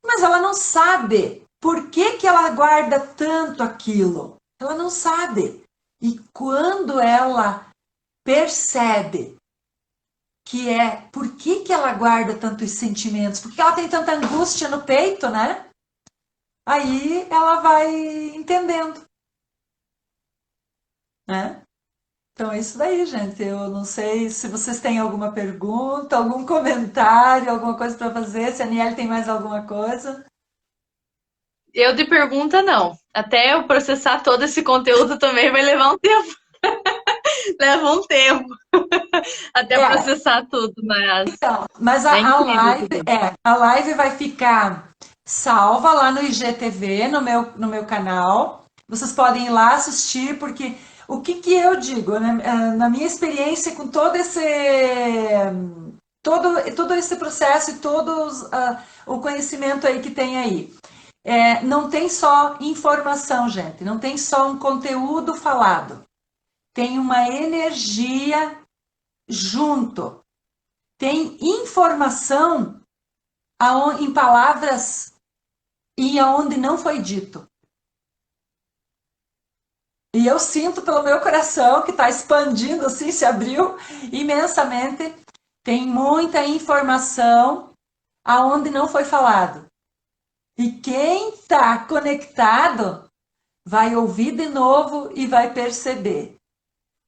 Mas ela não sabe por que que ela guarda tanto aquilo. Ela não sabe. E quando ela percebe que por que que ela guarda tantos sentimentos, por que ela tem tanta angústia no peito, né? Aí ela vai entendendo, né? Então é isso daí, gente. Eu não sei se vocês têm alguma pergunta, algum comentário, alguma coisa para fazer. Se a Aniele tem mais alguma coisa. Eu de pergunta, não. Até eu processar todo esse conteúdo também vai levar um tempo. Leva um tempo até É, processar tudo, mas mas é a incrível live, tudo. a live vai ficar salva lá no IGTV, no meu canal. Vocês podem ir lá assistir, porque o que que eu digo, né? Na minha experiência com todo esse processo e o conhecimento aí que tem aí. Não tem só informação, gente, não tem só um conteúdo falado. Tem uma energia junto. Tem informação em palavras e aonde não foi dito. E eu sinto pelo meu coração que está expandindo assim, se abriu imensamente. Tem muita informação aonde não foi falado. E quem está conectado vai ouvir de novo e vai perceber.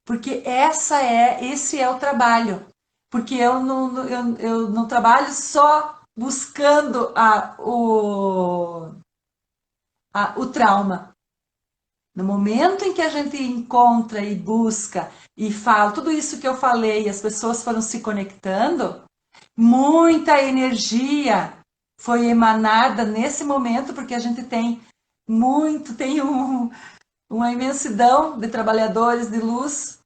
porque esse é o trabalho. Porque eu não trabalho só buscando o trauma. No momento em que a gente encontra e busca e fala, tudo isso que eu falei, as pessoas foram se conectando, muita energia foi emanada nesse momento, porque a gente tem uma imensidão de trabalhadores de luz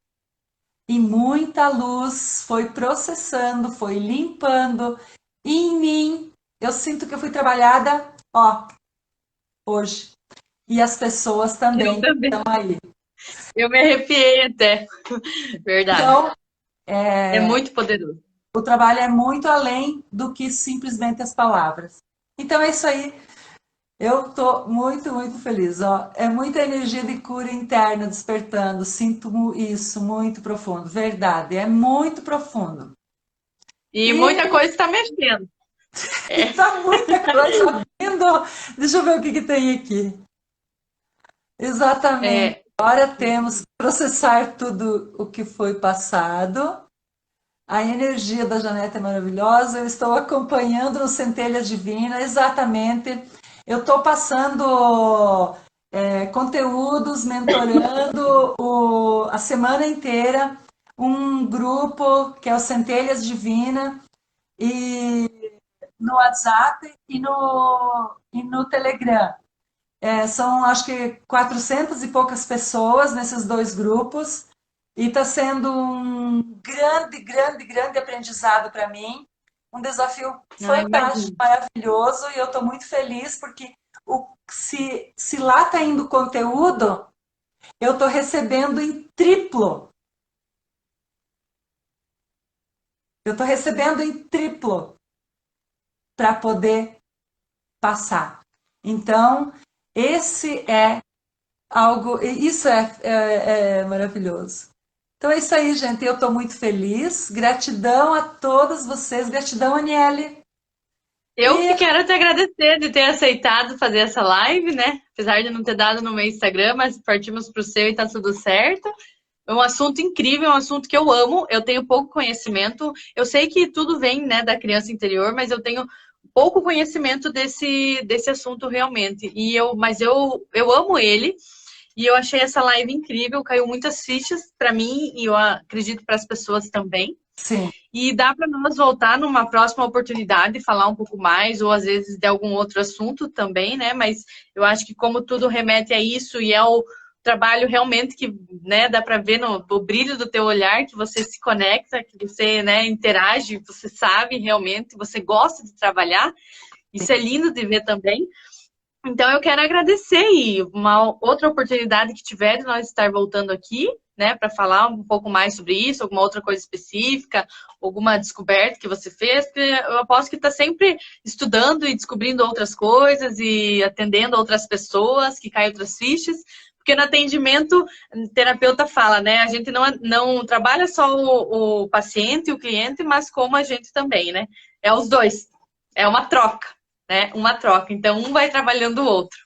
e muita luz foi processando, foi limpando. E em mim, eu sinto que eu fui trabalhada, ó, hoje. E as pessoas Eu também também. estão aí. Eu me arrepiei até. Verdade. Então, É muito poderoso. o trabalho é muito além do que simplesmente as palavras. Então é isso aí. Eu estou muito, muito feliz. Ó. É muita energia de cura interna despertando. Sinto isso muito profundo. Verdade, é muito profundo. E E muita coisa está mexendo. É. tá muita coisa vindo. Deixa eu ver o que, que tem aqui. Exatamente. É. Agora temos que processar tudo o que foi passado. A energia da Janete é maravilhosa. Eu estou acompanhando no Centelha Divina, exatamente. Eu estou passando conteúdos, mentorando a semana inteira um grupo que é o Centelhas Divina, e no WhatsApp e no Telegram. São, acho que, 400 e poucas pessoas nesses dois grupos. E está sendo um grande, grande, grande aprendizado para mim. Um desafio Não, fantástico, imagino. maravilhoso. E eu estou muito feliz porque se lá está indo conteúdo, eu estou recebendo em triplo. Eu estou recebendo em triplo para poder passar. Então, esse é algo, isso é maravilhoso. Então é isso aí, gente. Eu estou muito feliz. Gratidão a todas vocês. Gratidão, Aniele. Eu que E quero te agradecer de ter aceitado fazer essa live, né? Apesar de não ter dado no meu Instagram, mas partimos para o seu e tá tudo certo. É um assunto incrível, é um assunto que eu amo. Eu tenho pouco conhecimento. Eu sei que tudo vem, né, da criança interior, mas eu tenho pouco conhecimento desse assunto realmente. Mas eu amo ele. E eu achei essa live incrível, caiu muitas fichas para mim e eu acredito para as pessoas também. sim, E dá para nós voltar numa próxima oportunidade, falar um pouco mais, ou às vezes de algum outro assunto também, né? Mas eu acho que como tudo remete a isso e é o trabalho realmente que, né, dá para ver no brilho do teu olhar, que você se conecta, que você, né, interage, você sabe realmente, você gosta de trabalhar. Isso é lindo de ver também. Então, eu quero agradecer e uma outra oportunidade que tiver de nós estar voltando aqui, né, para falar um pouco mais sobre isso, alguma outra coisa específica, alguma descoberta que você fez, porque eu aposto que está sempre estudando e descobrindo outras coisas e atendendo outras pessoas, que caem outras fichas, porque no atendimento, o terapeuta fala, né, a gente não trabalha só o paciente, o cliente, mas como a gente também, né, é os dois, é uma troca, né? Uma troca. Então, um vai trabalhando o outro.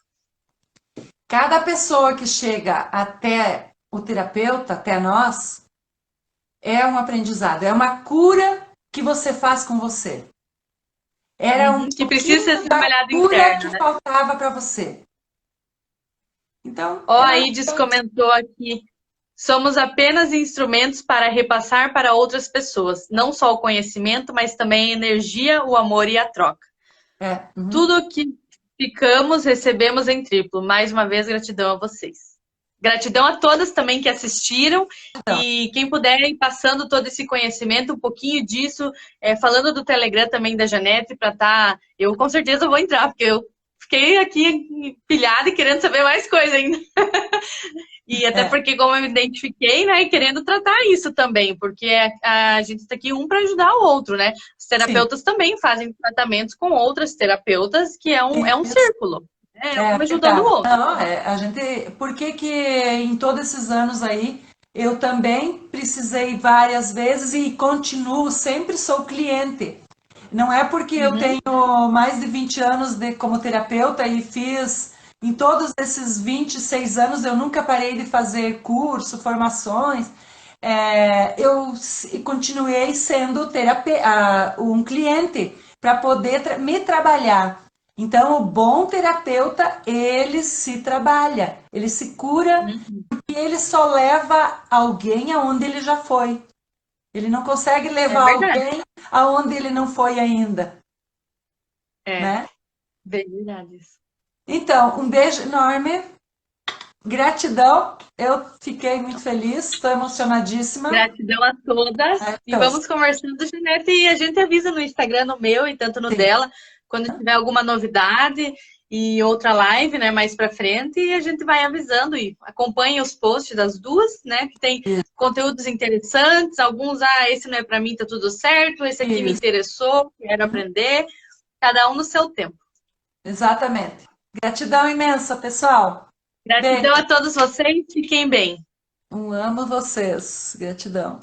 cada pessoa que chega até o terapeuta, até nós, é um aprendizado, é uma cura que você faz com você. Era um Uhum. Que precisa ser pouquinho da trabalhado cura interno, que né? faltava para você. Então, Ó, é a Ides maravilhoso. comentou aqui. Somos apenas instrumentos para repassar para outras pessoas. Não só o conhecimento, mas também a energia, o amor e a troca. Uhum. Tudo que ficamos, recebemos em triplo. Mais uma vez, gratidão a vocês. Gratidão a todas também que assistiram Então, e quem puder ir passando todo esse conhecimento, um pouquinho disso, falando do Telegram também da Janete, para estar. Eu com certeza vou entrar, porque eu fiquei aqui pilhada e querendo saber mais coisa ainda. E até é, porque, como eu me identifiquei, né, querendo tratar isso também, porque a gente está aqui um para ajudar o outro, né? Os sim. terapeutas também fazem tratamentos com outras terapeutas, que é um Isso círculo, né? é Um ajudando o verdade. outro. Não, a gente, por que que em todos esses anos aí eu também precisei várias vezes e continuo, sempre sou cliente. Não é porque eu Uhum. tenho mais de 20 anos como terapeuta e fiz, em todos esses 26 anos, eu nunca parei de fazer curso, formações. eu continuei sendo um cliente para poder me trabalhar. Então, o bom terapeuta, ele se trabalha, ele se cura Uhum. e ele só leva alguém aonde ele já foi. Ele não consegue É levar verdade. alguém aonde ele não foi ainda, É né? verdade isso. Então, um beijo enorme, gratidão. Eu fiquei muito feliz, estou emocionadíssima. Gratidão a todas. E Então, vamos conversando, Janete, e a gente avisa no Instagram, no meu e tanto no sim, dela, quando tiver alguma novidade e outra live, né, mais pra frente, e a gente vai avisando e acompanha os posts das duas, né, que tem conteúdos interessantes, alguns, esse não é pra mim, tá tudo certo, esse aqui me isso, interessou, quero aprender, cada um no seu tempo. exatamente. Gratidão imensa, pessoal. Beijo, Gratidão a todos vocês, fiquem bem. amo vocês. Gratidão.